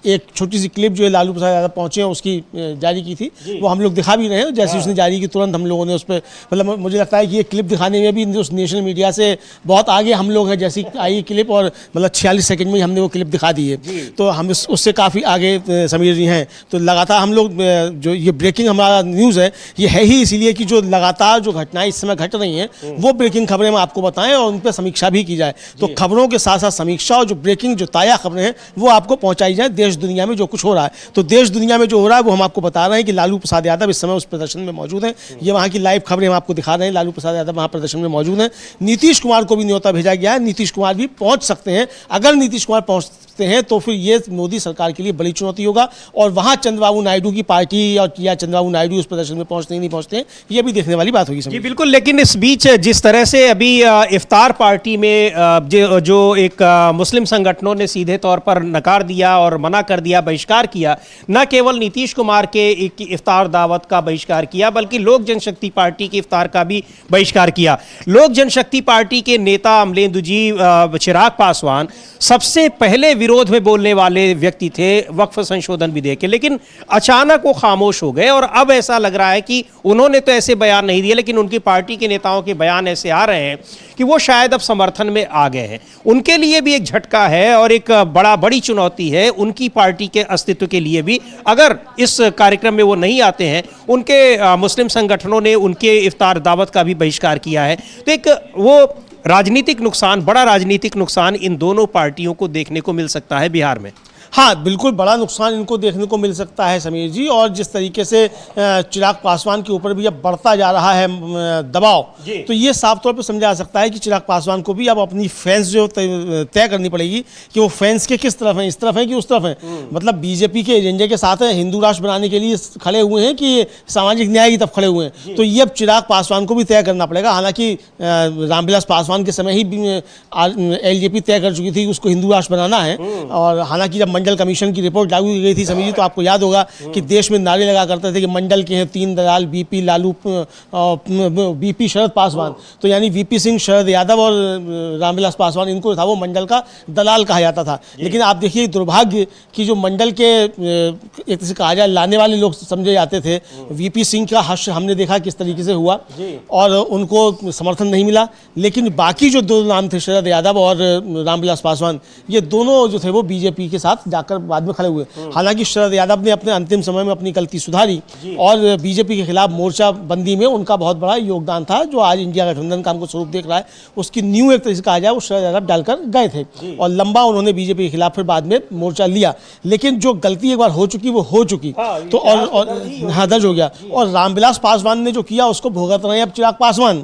एक छोटी सी क्लिप जो है लालू प्रसाद यादव पहुंचे हैं उसकी जारी की थी, वो हम लोग दिखा भी रहे हैं। जैसे उसने जारी की तुरंत हम लोगों ने उस पर, मतलब मुझे लगता है कि ये क्लिप दिखाने में भी उस नेशनल मीडिया से बहुत आगे हम लोग हैं। जैसी आई क्लिप और मतलब 46 सेकंड में ही हमने वो क्लिप दिखा दी है, तो हम उससे काफ़ी आगे समीर जी हैं। तो लगातार हम लोग जो ये ब्रेकिंग हमारा न्यूज़ है ये है ही इसीलिए कि जो लगातार जो घटनाएं इस समय घट रही हैं वो ब्रेकिंग खबरें हम आपको बताएं और उन पर समीक्षा भी की जाए। तो खबरों के साथ साथ समीक्षा और जो ब्रेकिंग जो ताज़ा खबरें हैं वो आपको पहुंचाई जाए, देश दुनिया में जो कुछ हो रहा है। तो देश दुनिया में जो हो रहा है वो हम आपको बता रहे हैं कि लालू प्रसाद यादव इस समय उस प्रदर्शन में मौजूद हैं। ये वहाँ की लाइव खबरें हम आपको दिखा रहे हैं, लालू प्रसाद यादव वहाँ प्रदर्शन में मौजूद हैं। नीतीश कुमार को भी न्योता भेजा गया है, नीतीश कुमार भी पहुँच सकते हैं। अगर नीतीश कुमार पहुँचते हैं तो फिर ये मोदी सरकार के लिए बड़ी चुनौती होगा और वहां चंद्रबाबू नायडू की पार्टी और या चंद्रबाबू नायडू उस प्रदर्शन में पहुंचते नहीं पहुंचते, ये भी देखने वाली बात होगी। जी बिल्कुल, लेकिन इस बीच जिस तरह से अभी इफ्तार पार्टी में जो एक मुस्लिम संगठनों ने सीधे तौर पर नकार दिया और मना कर दिया, बहिष्कार किया, न केवल नीतीश कुमार के एक इफ्तार दावत का बहिष्कार किया बल्कि लोक जनशक्ति पार्टी के इफ्तार का भी बहिष्कार किया। लोक जनशक्ति पार्टी के नेता अमलेंदु जी चिराग पासवान सबसे पहले विरोध में बोलने वाले व्यक्ति थे वक्फ संशोधन विधेयक के, लेकिन अचानक वो खामोश हो गए और अब ऐसा लग रहा है कि उन्होंने तो ऐसे बयान नहीं दिए लेकिन उनकी पार्टी के नेताओं के बयान ऐसे आ रहे हैं कि वो शायद अब समर्थन में आ गए हैं। उनके लिए भी एक झटका है और एक बड़ी चुनौती है उनकी पार्टी के अस्तित्व के लिए भी। अगर इस कार्यक्रम में वो नहीं आते हैं, उनके मुस्लिम संगठनों ने उनके इफ्तार दावत का भी बहिष्कार किया है, तो एक वो राजनीतिक नुकसान, बड़ा राजनीतिक नुकसान इन दोनों पार्टियों को देखने को मिल सकता है बिहार में। हाँ, बिल्कुल बड़ा नुकसान इनको देखने को मिल सकता है समीर जी। और जिस तरीके से चिराग पासवान के ऊपर भी अब बढ़ता जा रहा है दबाव, तो ये साफ तौर पर समझा जा सकता है कि चिराग पासवान को भी अब अपनी फेंस जो तय करनी पड़ेगी कि वो फेंस के किस तरफ हैं, इस तरफ हैं कि उस तरफ हैं। मतलब बीजेपी के एजेंडे के साथ हैं, हिंदू राष्ट्र बनाने के लिए खड़े हुए हैं कि सामाजिक न्याय की तरफ खड़े हुए हैं, तो ये अब चिराग पासवान को भी तय करना पड़ेगा। हालांकि रामविलास पासवान के समय ही एलजेपी तय कर चुकी थी उसको हिंदू राष्ट्र बनाना है। और हालांकि जब मंडल कमीशन की रिपोर्ट लागू की गई थी समीर जी, तो आपको याद होगा कि देश में नारे लगा करते थे कि मंडल के हैं 3 दलाल, बीपी लालू, बीपी शरद पासवान, तो यानी वीपी सिंह, शरद यादव और रामविलास पासवान, इनको था वो मंडल का दलाल कहा जाता था। लेकिन आप देखिए दुर्भाग्य कि जो मंडल के एक तरह से कहा जाए लाने वाले लोग समझे जाते थे, वीपी सिंह का हश्र हमने देखा किस तरीके से हुआ और उनको समर्थन नहीं मिला। लेकिन बाकी जो 2 नाम थे शरद यादव और रामविलास पासवान, ये दोनों जो थे वो बीजेपी के साथ जाकर बाद में खड़े हुए। हालांकि शरद यादव ने अपने अंतिम समय में अपनी गलती सुधारी और बीजेपी के खिलाफ मोर्चा बंदी में उनका बहुत बड़ा योगदान था, जो आज इंडिया गठबंधन का हमको स्वरूप देख रहा है। उसकी न्यू एक तरह से कहा जाए वो शरद यादव डालकर गए थे और लंबा उन्होंने बीजेपी के खिलाफ फिर बाद में मोर्चा लिया। लेकिन जो गलती एक बार हो चुकी वो हो चुकी, तो और दर्ज हो गया। और रामविलास पासवान ने जो किया उसको भुगत रहे हैं अब चिराग पासवान,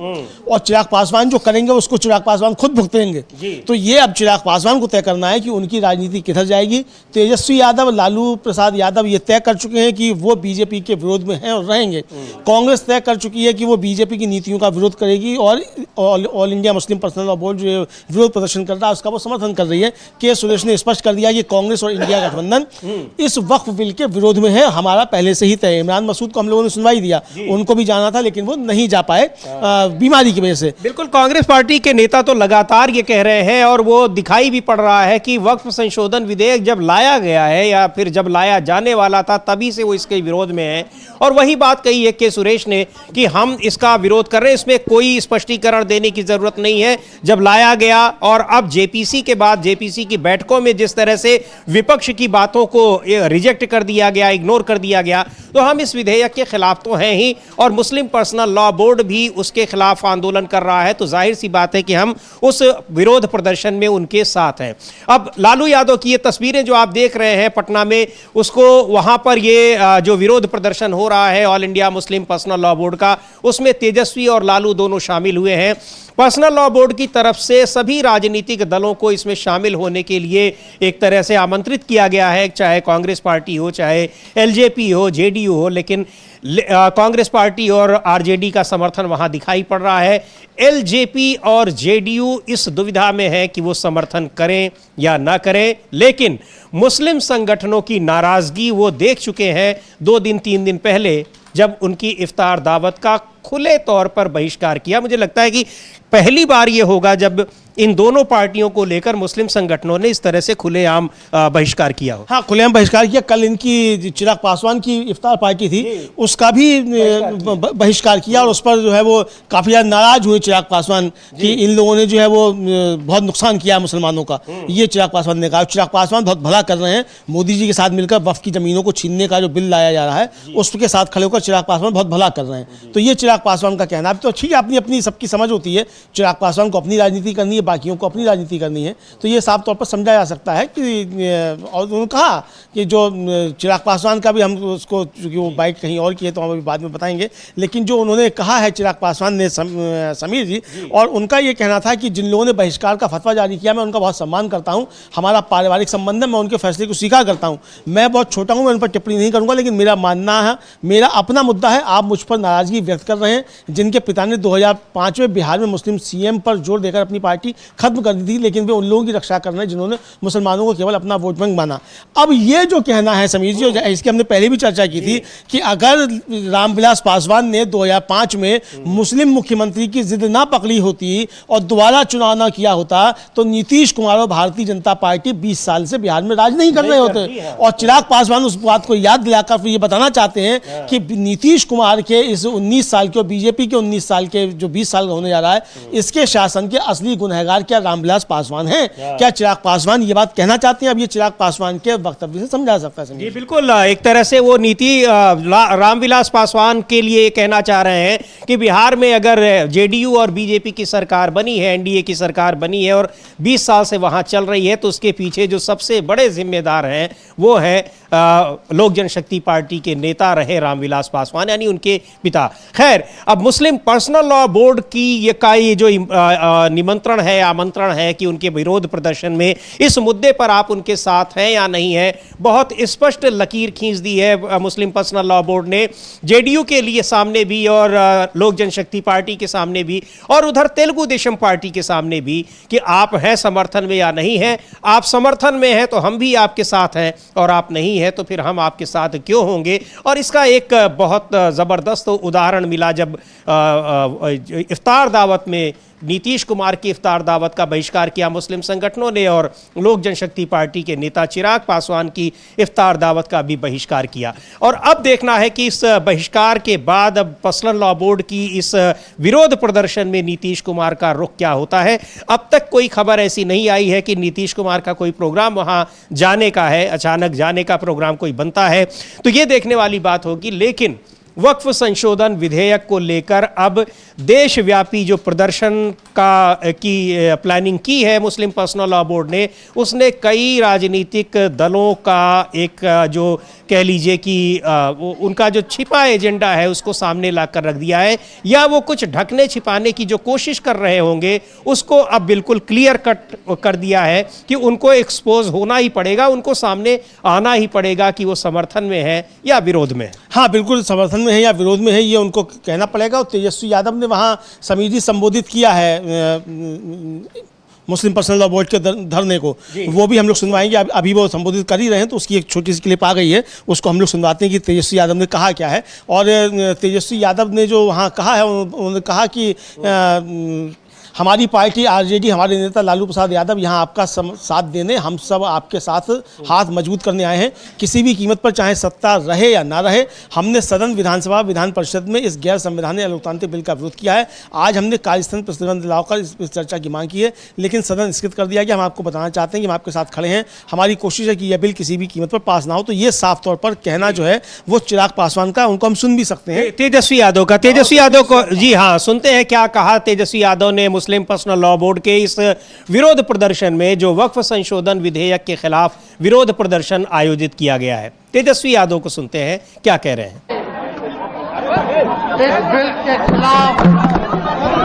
और चिराग पासवान जो करेंगे उसको चिराग पासवान खुद भुगतेंगे। तो ये अब चिराग पासवान को तय करना है कि उनकी राजनीति किधर जाएगी। तेजस्वी यादव, लालू प्रसाद यादव ये तय कर चुके हैं कि वो बीजेपी के विरोध में हैं और रहेंगे। कांग्रेस तय कर चुकी है कि वो बीजेपी की नीतियों का विरोध करेगी और all India Muslim personal law board जो विरोध प्रदर्शन कर रहा है उसका वो समर्थन कर रही है। के सुरेश ने स्पष्ट कर दिया कि कांग्रेस और इंडिया गठबंधन इस वक्फ बिल के विरोध में है, हमारा पहले से ही तय। इमरान मसूद को हम लोगों ने सुनवाई दिया, उनको भी जाना था लेकिन वो नहीं जा पाए बीमारी की वजह से। बिल्कुल, कांग्रेस पार्टी के नेता तो लगातार ये कह रहे हैं और वो दिखाई भी पड़ रहा है कि वक्फ संशोधन विधेयक जब लाया गया है या फिर जब लाया जाने वाला था तभी से वो इसके विरोध में है। और वही बात कही है के सुरेश ने कि हम इसका विरोध कर रहे हैं, इसमें कोई स्पष्टीकरण देने की जरूरत नहीं है। जब लाया गया और अब जेपीसी के बाद जेपीसी की बैठकों में जिस तरह से विपक्ष की बातों को रिजेक्ट कर दिया गया, इग्नोर कर दिया गया, तो हम इस विधेयक के खिलाफ तो हैं ही और मुस्लिम पर्सनल लॉ बोर्ड भी उसके खिलाफ आंदोलन कर रहा है। तो जाहिर सी बात है कि हम उस विरोध प्रदर्शन में उनके साथ हैं। अब लालू यादव की ये तस्वीरें जो आप देख रहे हैं पटना में, उसको वहां पर ये जो विरोध प्रदर्शन हो रहा है all India Muslim personal law board का, उसमें तेजस्वी और लालू दोनों शामिल हुए हैं। पर्सनल लॉ बोर्ड की तरफ से सभी राजनीतिक दलों को इसमें शामिल होने के लिए एक तरह से आमंत्रित किया गया है, चाहे कांग्रेस पार्टी हो, चाहे एलजेपी हो, जेडीयू हो, लेकिन कांग्रेस पार्टी और आरजेडी का समर्थन वहां दिखाई पड़ रहा है। एलजेपी और जेडीयू इस दुविधा में है कि वो समर्थन करें या ना करें, लेकिन मुस्लिम संगठनों की नाराजगी वो देख चुके हैं 2 दिन 3 दिन पहले जब उनकी इफ्तार दावत का खुले तौर पर बहिष्कार किया। मुझे लगता है कि पहली बार यह होगा जब इन दोनों पार्टियों को लेकर मुस्लिम संगठनों ने इस तरह से खुलेआम बहिष्कार किया हो। हाँ, खुलेआम बहिष्कार किया। कल इनकी चिराग पासवान की इफ्तार पार्टी थी, उसका भी बहिष्कार किया और उस पर जो है वो काफ़ी ज़्यादा नाराज हुए चिराग पासवान कि इन लोगों ने जो है वो बहुत नुकसान किया मुसलमानों का। ये चिराग पासवान ने कहा। चिराग पासवान बहुत भला कर रहे हैं, मोदी जी के साथ मिलकर वक्फ की ज़मीनों को छीनने का जो बिल लाया जा रहा है उसके साथ खड़े होकर चिराग पासवान बहुत भला कर रहे हैं। तो ये चिराग पासवान का कहना। अब तो ठीक है, अपनी सबकी समझ होती है, चिराग पासवान को अपनी राजनीति करनी है, बाकियों को अपनी राजनीति करनी है, तो ये साफ तौर पर समझा जा सकता है कि और उन्होंने कहा कि जो चिराग पासवान का भी हम उसको, चूँकि वो बाइट कहीं और की है तो हम अभी बाद में बताएंगे, लेकिन जो उन्होंने कहा है चिराग पासवान ने, समीर जी, और उनका ये कहना था कि जिन लोगों ने बहिष्कार का फतवा जारी किया मैं उनका बहुत सम्मान करता हूँ, हमारा पारिवारिक संबंध है, मैं उनके फैसले को स्वीकार करता हूँ, मैं बहुत छोटा हूँ, मैं उन पर टिप्पणी नहीं करूँगा, लेकिन मेरा मानना है, मेरा अपना मुद्दा है, आप मुझ पर नाराजगी व्यक्त कर रहे हैं। जिनके पिता ने 2005 में बिहार में मुस्लिम सीएम पर जोर देकर अपनी पार्टी खत्म कर दी थी, लेकिन वे उन लोगों की रक्षा कर रहे हैं जिन्होंने मुसलमानों को केवल अपना वोट बैंक माना। अब ये जो कहना है समीर जी, इसकी हमने पहले भी चर्चा की थी कि अगर रामविलास पासवान ने 2005 में मुस्लिम मुख्यमंत्री की जिद ना पकड़ी होती और दोबारा चुनाव ना किया होता तो नीतीश कुमार और भारतीय जनता पार्टी 20 साल से बिहार में राज नहीं कर रहे होते। और चिराग पासवान उस बात को याद दिलाकर फिर ये बताना चाहते हैं कि नीतीश कुमार के इस 19 साल के और बीजेपी के 19 साल के जो 20 साल का होने जा रहा है, इसके शासन के असली गुनहगार क्या रामविलास पासवान हैं? क्या चिराग पासवान ये बात कहना चाहते हैं? अब ये चिराग पासवान के वक्तव्य से समझा सकता है। जी बिल्कुल, एक तरह से वो नीति रामविलास पासवान के लिए कहना चाह रहे हैं कि बिहार में अगर जेडीयू और बीजेपी की सरकार बनी है, एनडीए की सरकार बनी है और 20 साल से वहां चल रही है, तो उसके पीछे जो सबसे बड़े जिम्मेदार हैं वो है लोक जनशक्ति पार्टी के नेता रहे रामविलास पासवान, यानी उनके पिता। खैर, अब मुस्लिम पर्सनल लॉ बोर्ड की ये जो निमंत्रण है, आमंत्रण है कि उनके विरोध प्रदर्शन में इस मुद्दे पर आप उनके साथ हैं या नहीं है, बहुत स्पष्ट लकीर खींच दी है मुस्लिम पर्सनल लॉ बोर्ड ने, जेडीयू के लिए सामने भी और लोक जनशक्ति पार्टी के सामने भी और उधर तेलुगु देशम पार्टी के सामने भी, कि आप हैं समर्थन में या नहीं हैं। आप समर्थन में हैं तो हम भी आपके साथ हैं, और आप नहीं है तो फिर हम आपके साथ क्यों होंगे। और इसका एक बहुत ज़बरदस्त उदाहरण मिला जब इफ्तार दावत में नीतीश कुमार की इफ्तार दावत का बहिष्कार किया मुस्लिम संगठनों ने और लोक जनशक्ति पार्टी के नेता चिराग पासवान की इफ्तार दावत का भी बहिष्कार किया। और अब देखना है कि इस बहिष्कार के बाद अब पर्सनल लॉ बोर्ड की इस विरोध प्रदर्शन में नीतीश कुमार का रुख क्या होता है। अब तक कोई खबर ऐसी नहीं आई है कि नीतीश कुमार का कोई प्रोग्राम वहां जाने का है, अचानक जाने का प्रोग्राम कोई बनता है तो ये देखने वाली बात होगी। लेकिन वक्फ संशोधन विधेयक को लेकर अब देशव्यापी जो प्रदर्शन की प्लानिंग की है मुस्लिम पर्सनल लॉ बोर्ड ने, उसने कई राजनीतिक दलों का एक जो कह लीजिए कि उनका जो छिपा एजेंडा है उसको सामने लाकर रख दिया है, या वो कुछ ढकने छिपाने की जो कोशिश कर रहे होंगे उसको अब बिल्कुल क्लियर कट कर दिया है कि उनको एक्सपोज होना ही पड़ेगा, उनको सामने आना ही पड़ेगा कि वो समर्थन में है या विरोध में। हाँ बिल्कुल, समर्थन में है या विरोध में है ये उनको कहना पड़ेगा। और तेजस्वी यादव ने वहाँ समिति संबोधित किया है मुस्लिम पर्सनल लॉ बोर्ड के धरने को, वो भी हम लोग सुनवाएंगे। अभी वो संबोधित कर ही रहे हैं तो उसकी एक छोटी सी क्लिप आ गई है, उसको हम लोग सुनवाते हैं कि तेजस्वी यादव ने कहा क्या है। और तेजस्वी यादव ने जो वहाँ कहा है, उन्होंने कहा कि हमारी पार्टी आरजेडी, हमारे नेता लालू प्रसाद यादव यहाँ आपका साथ देने, हम सब आपके साथ हाथ मजबूत करने आए हैं। किसी भी कीमत पर, चाहे सत्ता रहे या ना रहे, हमने सदन, विधानसभा, विधान परिषद में इस गैर संवैधानिक लोकतांत्रिक बिल का विरोध किया है। आज हमने कार्यस्थल प्रतिबंध लाकर इस चर्चा की मांग की है, लेकिन सदन स्थगित कर दिया गया। हम आपको बताना चाहते हैं कि हम आपके साथ खड़े हैं। हमारी कोशिश है कि यह बिल किसी भी कीमत पर पास ना हो। तो ये साफ तौर पर कहना जो है वो चिराग पासवान का, उनको हम सुन भी सकते हैं। तेजस्वी यादव का, तेजस्वी यादव को जी हाँ, सुनते हैं क्या कहा तेजस्वी यादव ने। मुस्लिम पर्सनल लॉ बोर्ड के इस विरोध प्रदर्शन में जो वक्फ संशोधन विधेयक के खिलाफ विरोध प्रदर्शन आयोजित किया गया है, तेजस्वी यादव को सुनते हैं क्या कह रहे हैं। इस बिल के खिलाफ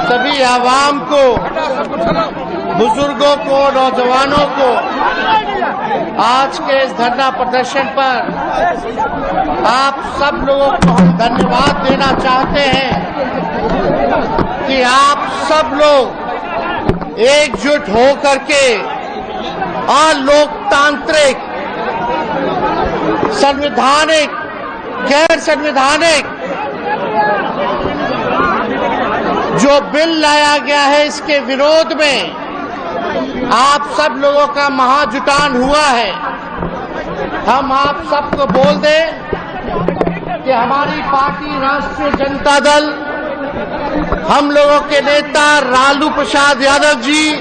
सभी आवाम को, बुजुर्गों को, नौजवानों को आज के इस धरना प्रदर्शन पर आप सब लोगों को हम धन्यवाद देना चाहते हैं कि आप सब लोग एकजुट हो करके अलोकतांत्रिक, संवैधानिक, गैर संवैधानिक जो बिल लाया गया है इसके विरोध में आप सब लोगों का महाजुटान हुआ है। हम आप सबको बोल दें कि हमारी पार्टी राष्ट्रीय जनता दल, हम लोगों के नेता लालू प्रसाद यादव जी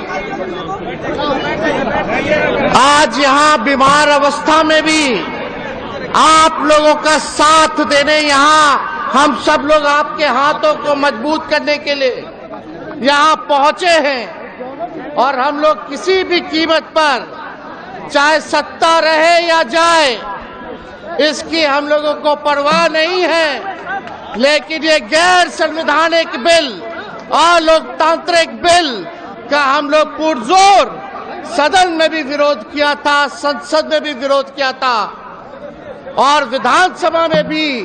आज यहाँ बीमार अवस्था में भी आप लोगों का साथ देने, यहाँ हम सब लोग आपके हाथों को मजबूत करने के लिए यहाँ पहुंचे हैं। और हम लोग किसी भी कीमत पर, चाहे सत्ता रहे या जाए, इसकी हम लोगों को परवाह नहीं है। लेकिन ये गैर संवैधानिक बिल, अलोकतांत्रिक बिल का हम लोग पुरजोर सदन में भी विरोध किया था, संसद में भी विरोध किया था और विधानसभा में भी,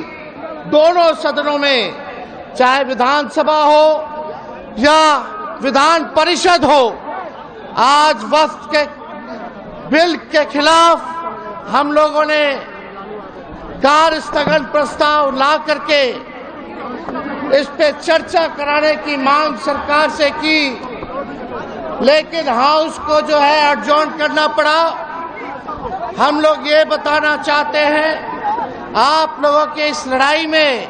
दोनों सदनों में, चाहे विधानसभा हो या विधान परिषद हो, आज वक्फ के बिल के खिलाफ हम लोगों ने कार्य स्थगन प्रस्ताव ला करके इस पे चर्चा कराने की मांग सरकार से की, लेकिन हाउस को जो है एडजॉर्न करना पड़ा। हम लोग ये बताना चाहते हैं, आप लोगों के इस लड़ाई में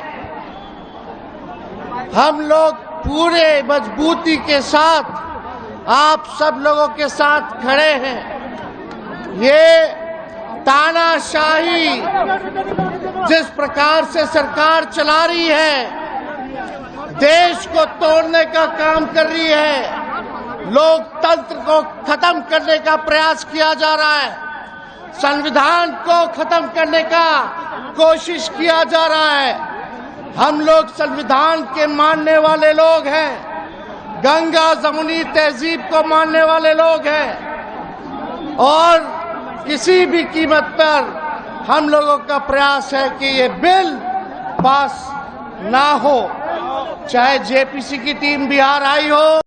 हम लोग पूरे मजबूती के साथ आप सब लोगों के साथ खड़े हैं। ये तानाशाही जिस प्रकार से सरकार चला रही है, देश को तोड़ने का काम कर रही है, लोकतंत्र को खत्म करने का प्रयास किया जा रहा है, संविधान को खत्म करने का कोशिश किया जा रहा है। हम लोग संविधान के मानने वाले लोग हैं, गंगा जमुनी तहजीब को मानने वाले लोग हैं और किसी भी कीमत पर हम लोगों का प्रयास है कि ये बिल पास ना हो, चाहे जेपीसी की टीम बिहार आई हो।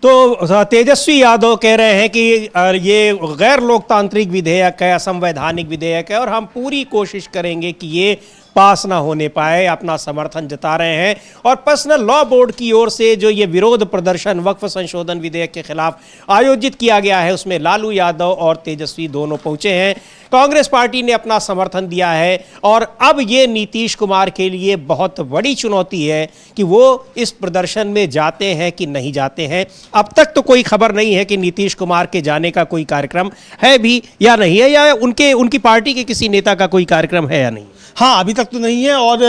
तो तेजस्वी यादव कह रहे हैं कि ये गैर लोकतांत्रिक विधेयक है, असंवैधानिक विधेयक है और हम पूरी कोशिश करेंगे कि ये पास ना होने पाए, अपना समर्थन जता रहे हैं। और पर्सनल लॉ बोर्ड की ओर से जो ये विरोध प्रदर्शन वक्फ संशोधन विधेयक के खिलाफ आयोजित किया गया है, उसमें लालू यादव और तेजस्वी दोनों पहुंचे हैं। कांग्रेस पार्टी ने अपना समर्थन दिया है और अब ये नीतीश कुमार के लिए बहुत बड़ी चुनौती है कि वो इस प्रदर्शन में जाते हैं कि नहीं जाते हैं। अब तक तो कोई खबर नहीं है कि नीतीश कुमार के जाने का कोई कार्यक्रम है भी या नहीं है, या उनकी पार्टी के किसी नेता का कोई कार्यक्रम है या नहीं। हाँ, अभी तक तो नहीं है। और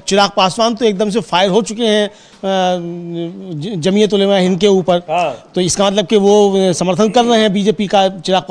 चिराग पासवान तो एकदम से फायर हो चुके हैं जमीयत उलेमा हिंद के ऊपर। तो इसका मतलब कि वो समर्थन कर रहे हैं बीजेपी का चिराग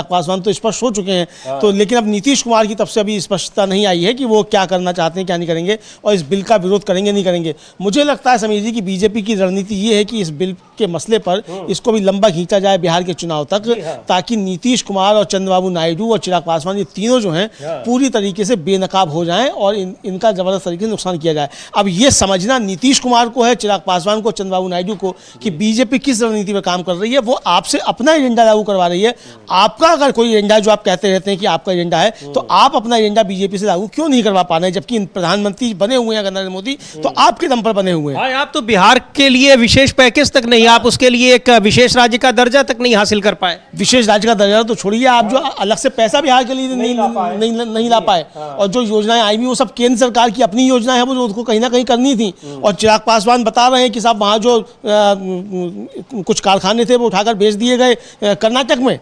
पासवान तो स्पष्ट हो चुके हैं। तो लेकिन अब नीतीश कुमार की तरफ से अभी स्पष्टता नहीं आई है कि वो क्या करना चाहते हैं, क्या नहीं करेंगे और इस बिल का विरोध करेंगे नहीं करेंगे। मुझे लगता है समीर जी की बीजेपी की रणनीति ये है कि इस बिल के मसले पर इसको भी लंबा खींचा जाए बिहार के चुनाव तक, ताकि नीतीश कुमार और चंद्रबाबू नायडू और चिराग पासवान ये तीनों जो हैं पूरी तरीके से बेनकाब हो जाएं और इनका जबरदस्त तरीके से नुकसान किया जाए। अब ये समझना नीतीश कुमार कुमार को है, चिराग पासवान को, चंद्रबाबू नायडू को कि बीजेपी किस रणनीति पर काम कर रही है। वो आपसे अपना एजेंडा लागू करवा रही है। आपका अगर कोई एजेंडा, जो आप कहते रहते हैं कि आपका एजेंडा है, तो आप अपना एजेंडा बीजेपी से लागू क्यों नहीं करवा पा रहे हैं, जबकि प्रधानमंत्री बने हुए हैं नरेंद्र मोदी, तो आपके दम पर बने हुए हैं। आप तो बिहार के लिए विशेष पैकेज तक नहीं, आप उसके लिए एक विशेष राज्य का दर्जा तक नहीं हासिल कर पाए। विशेष राज्य का दर्जा तो छोड़िए, आप जो अलग से पैसा बिहार के लिए नहीं ला पाए। और जो योजनाएं आई हुई वो सब केंद्र सरकार की अपनी योजनाएं हैं, वो जो उसको कहीं ना कहीं करनी थी। और चिराग पासवान बता रहे हैं कि साहब वहाँ जो कुछ कारखाने थे वो उठाकर भेज दिए गए कर्नाटक में।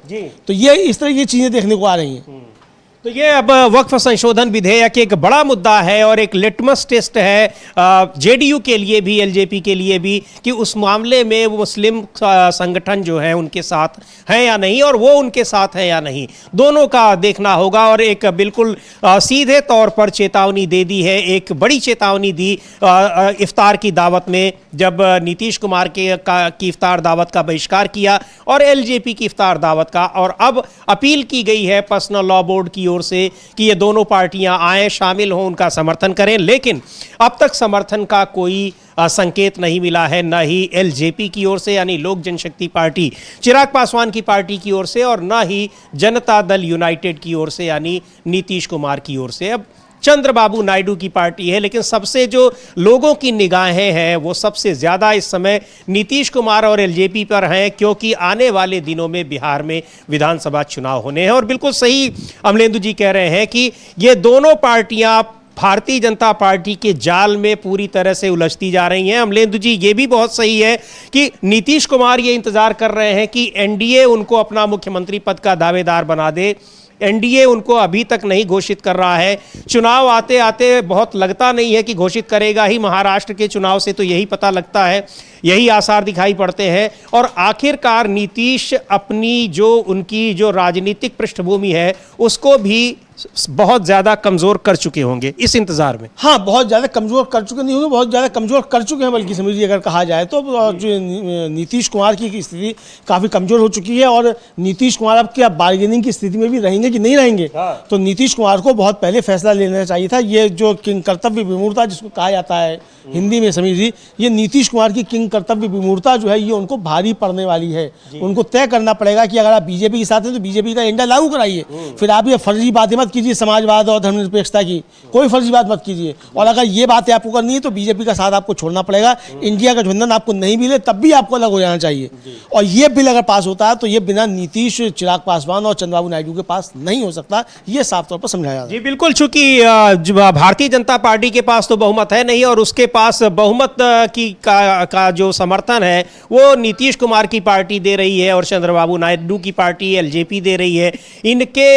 तो ये इस तरह की चीजें देखने को आ रही हैं। तो ये अब वक्फ संशोधन विधेयक एक बड़ा मुद्दा है और एक लिटमस टेस्ट है जेडीयू के लिए भी, एलजेपी के लिए भी, कि उस मामले में वो मुस्लिम संगठन जो है उनके साथ हैं या नहीं, और वो उनके साथ है या नहीं, दोनों का देखना होगा। और एक बिल्कुल सीधे तौर पर चेतावनी दे दी है, एक बड़ी चेतावनी दी इफ्तार की दावत में, जब नीतीश कुमार की इफ्तार दावत का बहिष्कार किया और एलजेपी की इफ्तार दावत का। और अब अपील की गई है पर्सनल लॉ बोर्ड की ओर से कि ये दोनों पार्टियां आए, शामिल हों, उनका समर्थन करें। लेकिन अब तक समर्थन का कोई संकेत नहीं मिला है, न ही एलजेपी की ओर से यानी लोक जनशक्ति पार्टी चिराग पासवान की पार्टी की ओर से, और न ही जनता दल यूनाइटेड की ओर से यानी नीतीश कुमार की ओर से। अब चंद्रबाबू नायडू की पार्टी है, लेकिन सबसे जो लोगों की निगाहें हैं वो सबसे ज़्यादा इस समय नीतीश कुमार और एलजेपी पर हैं, क्योंकि आने वाले दिनों में बिहार में विधानसभा चुनाव होने हैं। और बिल्कुल सही अमलेंदु जी कह रहे हैं कि ये दोनों पार्टियां भारतीय जनता पार्टी के जाल में पूरी तरह से उलझती जा रही हैं। अमलेंदु जी ये भी बहुत सही है कि नीतीश कुमार ये इंतजार कर रहे हैं कि एनडीए उनको अपना मुख्यमंत्री पद का दावेदार बना दे। एनडीए उनको अभी तक नहीं घोषित कर रहा है। चुनाव आते आते बहुत लगता नहीं है कि घोषित करेगा ही। महाराष्ट्र के चुनाव से तो यही पता लगता है, यही आसार दिखाई पड़ते हैं। और आखिरकार नीतीश अपनी जो उनकी जो राजनीतिक पृष्ठभूमि है उसको भी बहुत ज़्यादा कमज़ोर कर चुके होंगे इस इंतज़ार में। हाँ, बहुत ज़्यादा कमज़ोर कर चुके नहीं होंगे, बहुत ज़्यादा कमज़ोर कर चुके हैं, बल्कि समझिए अगर कहा जाए तो जो नीतीश कुमार की स्थिति काफ़ी कमज़ोर हो चुकी है। और नीतीश कुमार अब क्या बार्गेनिंग की स्थिति में भी रहेंगे कि नहीं रहेंगे, तो नीतीश कुमार को बहुत पहले फैसला लेना चाहिए था। ये जो किंग कर्तव्य विमूढ़ता जिसको कहा जाता है हिंदी में, समीर जी, ये नीतीश कुमार की किंग कर्तव्य विमूढ़ता जो है ये उनको भारी पड़ने वाली है। उनको तय करना पड़ेगा कि अगर आप बीजेपी के साथ हैं तो बीजेपी का एजेंडा लागू कराइए। फिर आप ये फर्जी बातें मत कीजिए समाजवाद और धर्मनिरपेक्षता की, कोई फर्जी बात मत कीजिए। और अगर ये बातें आपको करनी है तो बीजेपी का साथ आपको छोड़ना पड़ेगा। इंडिया का गठबंधन आपको नहीं मिले तब भी आपको अलग हो जाना चाहिए। और ये बिल अगर पास होता है तो ये बिना नीतीश, चिराग पासवान और चंद्रबाबू नायडू के पास नहीं हो सकता, ये साफ तौर पर समझाया जी। बिल्कुल, चूंकि भारतीय जनता पार्टी के पास तो बहुमत है नहीं, और उसके पास बहुमत का जो समर्थन है वो नीतीश कुमार की पार्टी दे रही है और चंद्रबाबू नायडू की पार्टी एलजेपी दे रही है। इनके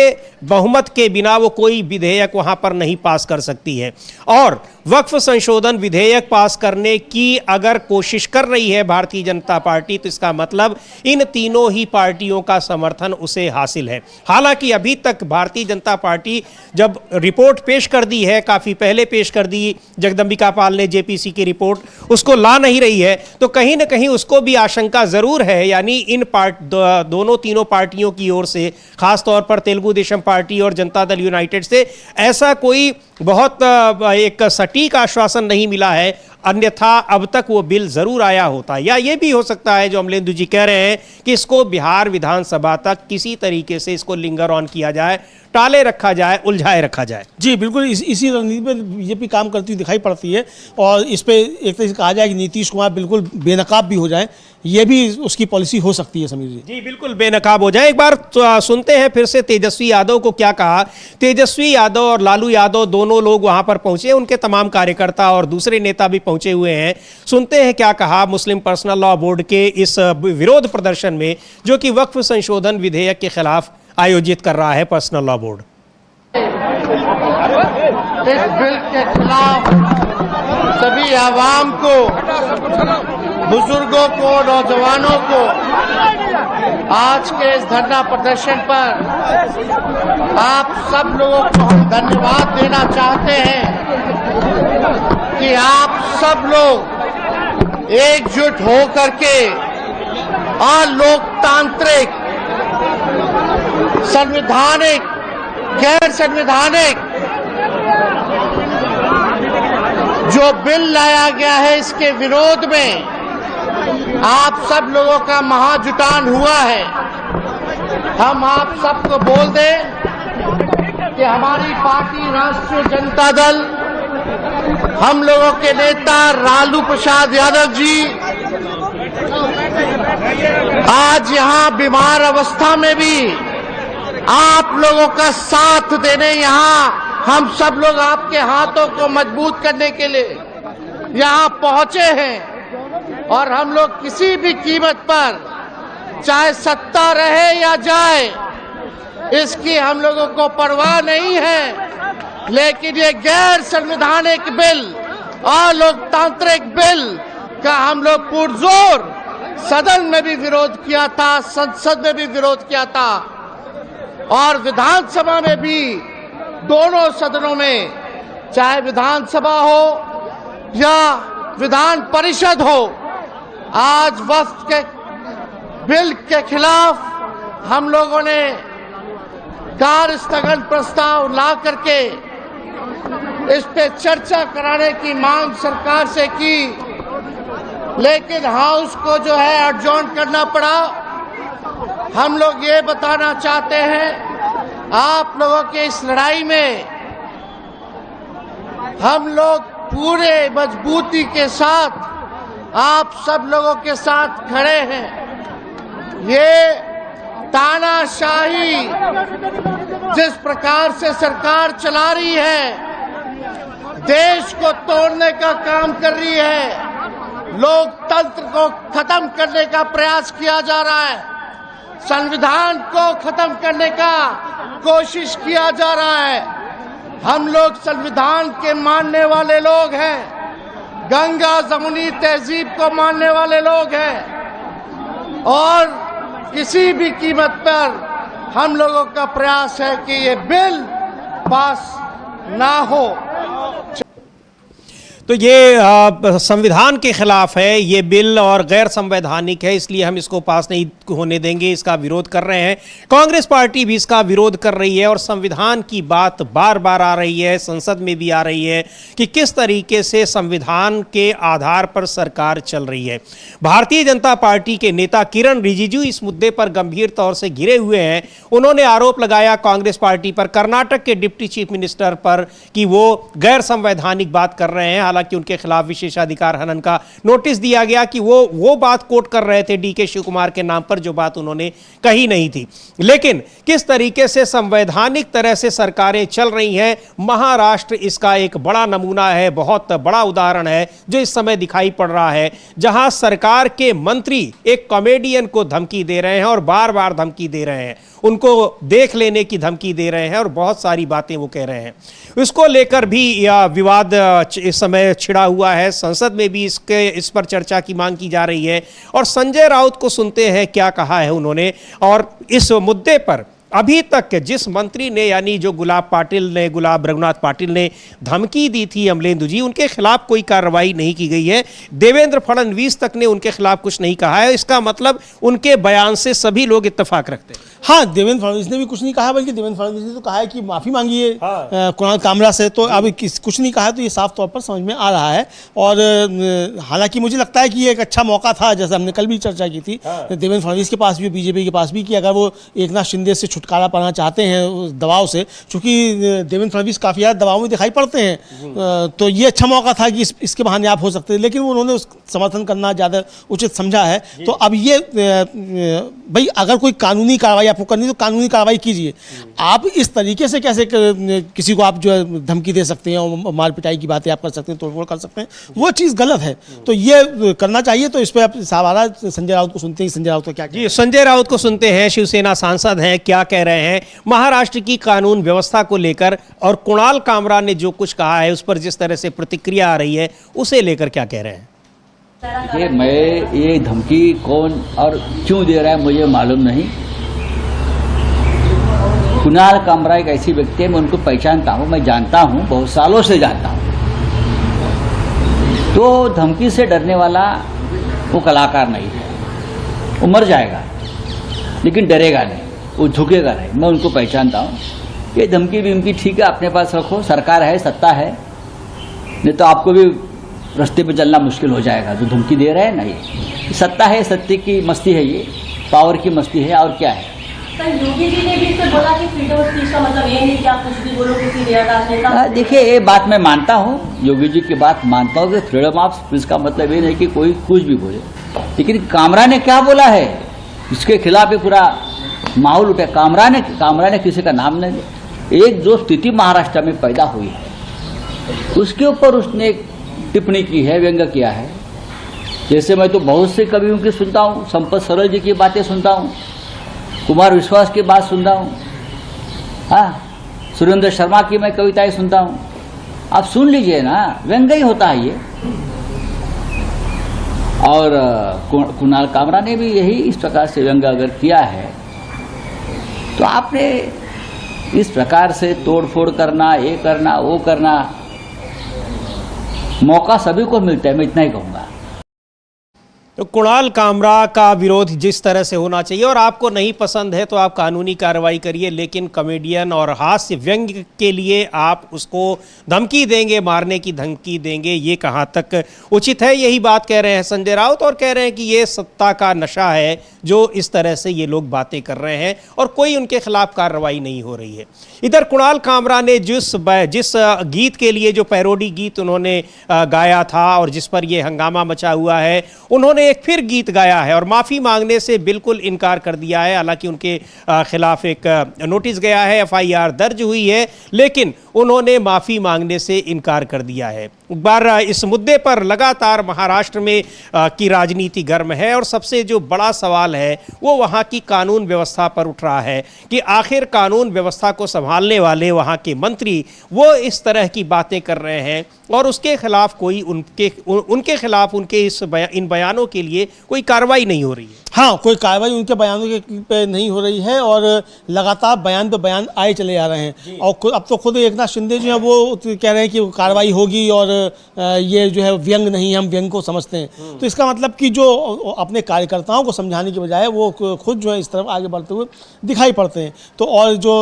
बहुमत के बिना वो कोई विधेयक वहां पर नहीं पास कर सकती है। और वक्फ संशोधन विधेयक पास करने की अगर कोशिश कर रही है भारतीय जनता पार्टी, तो इसका मतलब इन तीनों ही पार्टियों का समर्थन उसे हासिल है। हालांकि अभी तक भारतीय जनता पार्टी जब रिपोर्ट पेश कर दी है, काफ़ी पहले पेश कर दी जगदम्बिका पाल ने जेपीसी की रिपोर्ट, उसको ला नहीं रही है, तो कहीं ना कहीं उसको भी आशंका ज़रूर है। यानी इन दोनों तीनों पार्टियों की ओर से, खासतौर पर तेलुगु देशम पार्टी और जनता दल यूनाइटेड से, ऐसा कोई बहुत एक सटीक आश्वासन नहीं मिला है, अन्यथा अब तक वो बिल जरूर आया होता। या ये भी हो सकता है जो अमलेंदु जी कह रहे हैं कि इसको बिहार विधानसभा तक किसी तरीके से इसको लिंगर ऑन किया जाए, टाले रखा जाए, उलझाए रखा जाए। जी बिल्कुल, इसी रणनीति पर बीजेपी काम करती हुई दिखाई पड़ती है। और इस पे एक तरह से कहा जाए कि नीतीश कुमार बिल्कुल बेनकाब भी हो जाए, ये भी उसकी पॉलिसी हो सकती है। समीर जी, जी बिल्कुल बेनकाब हो जाए। एक बार सुनते हैं फिर से तेजस्वी यादव को क्या कहा। तेजस्वी यादव और लालू यादव दोनों लोग वहां पर पहुंचे, उनके तमाम कार्यकर्ता और दूसरे नेता भी पहुंचे हुए हैं। सुनते हैं क्या कहा मुस्लिम पर्सनल लॉ बोर्ड के इस विरोध प्रदर्शन में, जो कि वक्फ संशोधन विधेयक के खिलाफ आयोजित कर रहा है पर्सनल लॉ बोर्ड। इस बिल के खिलाफ सभी आवाम को, बुजुर्गों को, नौजवानों को आज के इस धरना प्रदर्शन पर आप सब लोगों को हम धन्यवाद देना चाहते हैं कि आप सब लोग एकजुट हो करके अलोकतांत्रिक, संवैधानिक, गैर संवैधानिक जो बिल लाया गया है इसके विरोध में आप सब लोगों का महाजुटान हुआ है। हम आप सबको बोल दें कि हमारी पार्टी राष्ट्रीय जनता दल, हम लोगों के नेता लालू प्रसाद यादव जी आज यहां बीमार अवस्था में भी आप लोगों का साथ देने यहाँ हम सब लोग आपके हाथों को मजबूत करने के लिए यहाँ पहुंचे हैं। और हम लोग किसी भी कीमत पर, चाहे सत्ता रहे या जाए, इसकी हम लोगों को परवाह नहीं है। लेकिन ये गैर संवैधानिक बिल और लोकतांत्रिक बिल का हम लोग पुरजोर सदन में भी विरोध किया था, संसद में भी विरोध किया था और विधानसभा में भी, दोनों सदनों में, चाहे विधानसभा हो या विधान परिषद हो, आज वक्फ के बिल के खिलाफ हम लोगों ने कार्य स्थगन प्रस्ताव ला करके इस पे चर्चा कराने की मांग सरकार से की, लेकिन हाउस को जो है एडजॉर्न करना पड़ा। हम लोग ये बताना चाहते हैं, आप लोगों के इस लड़ाई में हम लोग पूरे मजबूती के साथ आप सब लोगों के साथ खड़े हैं। ये तानाशाही जिस प्रकार से सरकार चला रही है, देश को तोड़ने का काम कर रही है, लोकतंत्र को खत्म करने का प्रयास किया जा रहा है, संविधान को खत्म करने का कोशिश किया जा रहा है। हम लोग संविधान के मानने वाले लोग हैं, गंगा जमुनी तहजीब को मानने वाले लोग हैं और किसी भी कीमत पर हम लोगों का प्रयास है कि ये बिल पास ना हो। तो ये संविधान के खिलाफ है ये बिल और गैर संवैधानिक है, इसलिए हम इसको पास नहीं होने देंगे, इसका विरोध कर रहे हैं। कांग्रेस पार्टी भी इसका विरोध कर रही है और संविधान की बात बार बार आ रही है, संसद में भी आ रही है कि किस तरीके से संविधान के आधार पर सरकार चल रही है। भारतीय जनता पार्टी के नेता किरण रिजिजू इस मुद्दे पर गंभीर तौर से घिरे हुए हैं। उन्होंने आरोप लगाया कांग्रेस पार्टी पर, कर्नाटक के डिप्टी चीफ मिनिस्टर पर, कि वो गैर संवैधानिक बात कर रहे हैं। कि उनके खिलाफ विशेषाधिकार हनन का नोटिस दिया गया कि वो बात कोट कर रहे थे डीके शिव कुमार के नाम पर, जो बात उन्होंने कही नहीं थी। लेकिन किस तरीके से संवैधानिक तरह से सरकारें चल रही हैं, महाराष्ट्र इसका एक बड़ा नमूना है, बहुत बड़ा उदाहरण है जो इस समय दिखाई पड़ रहा है, जहां सरकार के मंत्री एक कॉमेडियन को धमकी दे रहे हैं और बार बार धमकी दे रहे हैं, उनको देख लेने की धमकी दे रहे हैं और बहुत सारी बातें वो कह रहे हैं। इसको लेकर भी यह विवाद इस समय छिड़ा हुआ है, संसद में भी इस पर चर्चा की मांग की जा रही है। और संजय राउत को सुनते हैं क्या कहा है उन्होंने। और इस मुद्दे पर अभी तक जिस मंत्री ने, यानी जो गुलाब रघुनाथ पाटिल ने धमकी दी थी अमलेंदु जी, उनके खिलाफ कोई कार्रवाई नहीं की गई है। देवेंद्र फडणवीस तक ने उनके खिलाफ कुछ नहीं कहा है। इसका मतलब उनके बयान से सभी लोग इत्तेफाक रखते हैं। हाँ, देवेंद्र फडणवीस ने भी कुछ नहीं कहा, बल्कि देवेंद्र फडणवीस ने तो कहा है कि माफी मांगी है कुणाल कामरा से। तो अब कुछ नहीं कहा है, तो ये साफ तौर पर समझ में आ रहा है। और हालांकि मुझे लगता है कि ये एक अच्छा मौका था, जैसे हमने कल भी चर्चा की थी देवेंद्र फडणवीस के पास भी, बीजेपी के पास भी, कि अगर वो एकनाथ शिंदे से छुटकारा पाना चाहते हैं उस दबाव से, क्योंकि देवेंद्र फडणवीस काफ़ी ज़्यादा दबाव में दिखाई पड़ते हैं, तो ये अच्छा मौका था कि इसके बहाने आप हो सकते हैं। लेकिन उन्होंने उस समर्थन करना ज़्यादा उचित समझा है। तो अब ये भाई, अगर कोई कानूनी कार्रवाई आपको करनी तो कानूनी कार्रवाई कीजिए। आप इस तरीके से कैसे किसी को आप जो है धमकी दे सकते हैं और मार पिटाई की बातें आप कर सकते हैं, तोड़फोड़ कर सकते हैं, वो चीज़ गलत है। तो ये करना चाहिए। तो इस पर आप सवाल संजय राउत को सुनते हैं, संजय राउत को क्या जी, संजय राउत को सुनते हैं, शिवसेना सांसद हैं, क्या कह रहे हैं महाराष्ट्र की कानून व्यवस्था को लेकर, और कुणाल कामरा ने जो कुछ कहा है उस पर जिस तरह से प्रतिक्रिया आ रही है, उसे लेकर क्या कह रहे हैं। देखिए, मैं ये धमकी कौन और क्यों दे रहा है मुझे मालूम नहीं। कुणाल कामरा एक ऐसी व्यक्ति है, मैं उनको पहचानता हूँ, मैं जानता हूँ, बहुत सालों से जानता हूँ। तो धमकी से डरने वाला वो कलाकार नहीं है, वो मर जाएगा लेकिन डरेगा नहीं, वो झुकेगा नहीं। मैं उनको पहचानता हूँ। ये धमकी विमकी ठीक है, अपने पास रखो, सरकार है, सत्ता है, नहीं तो आपको भी रास्ते पे चलना मुश्किल हो जाएगा। जो धमकी दे रहे हैं ना, ये सत्ता है, सत्य की मस्ती है, ये पावर की मस्ती है, और क्या है। योगी जी ने भी इस पर बोला कि फ्रीडम ऑफ स्पीच का मतलब ये नहीं कि आप कुछ भी बोलो किसी नेता। देखिए, ये बात मैं मानता हूँ, योगी जी की बात मानता हूँ कि फ्रीडम ऑफ स्पीच का मतलब ये नहीं कि कोई कुछ भी बोले, लेकिन कामरा ने क्या बोला है इसके खिलाफ ये पूरा माहौल उठे। कामरा ने किसी का नाम नहीं लिया। एक जो स्थिति महाराष्ट्र में पैदा हुई है उसके ऊपर उसने एक टिप्पणी की है, व्यंग्य किया है। जैसे मैं तो बहुत से कवियों की सुनता हूँ, संपत सरल जी की बातें सुनता हूँ, कुमार विश्वास की बात सुनता हूँ, हाँ, सुरेंद्र शर्मा की मैं कविताएं सुनता हूँ। आप सुन लीजिए ना, व्यंग्य ही होता है ये। और कुणाल कामरा ने भी यही इस प्रकार से व्यंग्य अगर किया है तो आपने इस प्रकार से तोड़फोड़ करना, ये करना, वो करना, मौका सभी को मिलता है, मैं इतना ही कहूँगा। तो कुणाल कामरा का विरोध जिस तरह से होना चाहिए, और आपको नहीं पसंद है तो आप कानूनी कार्रवाई करिए, लेकिन कॉमेडियन और हास्य व्यंग्य के लिए आप उसको धमकी देंगे, मारने की धमकी देंगे, ये कहाँ तक उचित है? यही बात कह रहे हैं संजय राउत, और कह रहे हैं कि ये सत्ता का नशा है जो इस तरह से ये लोग बातें कर रहे हैं और कोई उनके खिलाफ कार्रवाई नहीं हो रही है। इधर कुणाल कामरा ने जिस गीत के लिए, जो पैरोडी गीत उन्होंने गाया था और जिस पर ये हंगामा मचा हुआ है, उन्होंने एक फिर गीत गाया है और माफ़ी मांगने से बिल्कुल इनकार कर दिया है। हालांकि उनके खिलाफ एक नोटिस गया है, FIR दर्ज हुई है, लेकिन उन्होंने माफ़ी मांगने से इनकार कर दिया है। एक बार इस मुद्दे पर लगातार महाराष्ट्र में की राजनीति गर्म है और सबसे जो बड़ा सवाल है वो वहाँ की कानून व्यवस्था पर उठ रहा है कि आखिर कानून व्यवस्था को संभालने वाले वहाँ के मंत्री वो इस तरह की बातें कर रहे हैं और उसके खिलाफ कोई उनके खिलाफ उनके इन बयानों के लिए कोई कार्रवाई नहीं हो रही है। हाँ, कोई कार्रवाई उनके बयानों के पे नहीं हो रही है और लगातार बयान पे बयान आए चले जा रहे हैं। और अब तो खुद एकनाथ शिंदे जो है वो कह रहे हैं कि कार्रवाई होगी और ये जो है व्यंग नहीं, हम व्यंग को समझते हैं। तो इसका मतलब कि जो अपने कार्यकर्ताओं को समझाने की बजाय वो खुद जो है इस तरफ आगे बढ़ते हुए दिखाई पड़ते हैं। तो और जो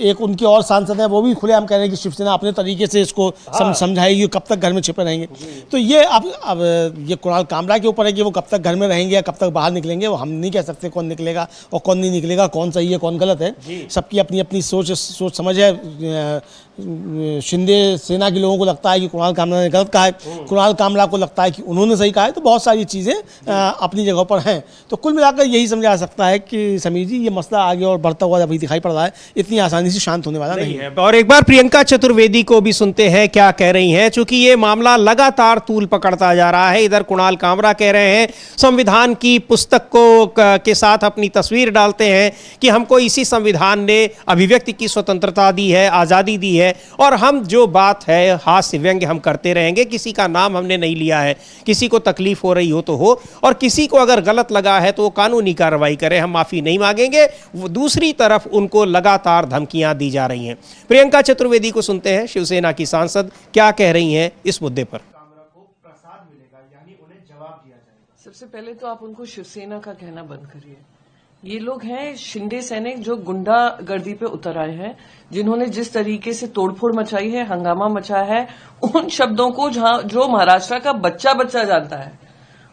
एक उनके और सांसद हैं वो भी खुलेआम कह रहे हैं कि शिवसेना अपने तरीके से इसको समझाएगी, कब तक घर में छिपे रहेंगे। तो ये अब ये कुणाल कामरा के ऊपर है कि वो कब तक घर में रहेंगे या कब तक बाहर निकलेंगे। वो हम नहीं कह सकते कौन निकलेगा और कौन नहीं निकलेगा, कौन सही है कौन गलत है। सबकी अपनी अपनी सोच समझ है। शिंदे सेना के लोगों को लगता है कि कुणाल कामरा ने गलत कहा है, कुणाल कामरा को लगता है कि उन्होंने सही कहा है। तो बहुत सारी चीज़ें अपनी जगह पर हैं। तो कुल मिलाकर यही समझा जा सकता है कि समीर जी, ये मसला आगे और बढ़ता हुआ अभी दिखाई पड़ रहा है, इतनी आसानी से शांत होने वाला नहीं है। और एक बार प्रियंका चतुर्वेदी को भी सुनते हैं क्या कह रही हैं, चूंकि ये मामला लगातार तूल पकड़ता जा रहा है। इधर कुणाल कामरा कह रहे हैं, संविधान की पुस्तक को के साथ अपनी तस्वीर डालते हैं कि हमको इसी संविधान ने अभिव्यक्ति की स्वतंत्रता दी है, आज़ादी दी है और हम जो बात है हास्य व्यंग्य हम करते रहेंगे। किसी का नाम हमने नहीं लिया है, किसी को तकलीफ हो रही हो तो हो, और किसी को अगर गलत लगा है तो वो कानूनी कार्रवाई करे, हम माफ़ी नहीं मांगेंगे। दूसरी तरफ उनको लगातार धमकियां दी जा रही हैं। प्रियंका चतुर्वेदी को सुनते हैं, शिवसेना की सांसद क्या कह रही हैं इस मुद्दे पर। सबसे पहले तो आप उनको शिवसेना का कहना बंद करिए। ये लोग हैं शिंदे सैनिक जो गुंडागर्दी पे उतर आए हैं, जिन्होंने जिस तरीके से तोड़फोड़ मचाई है, हंगामा मचाया है, उन शब्दों को जो महाराष्ट्र का बच्चा बच्चा जानता है।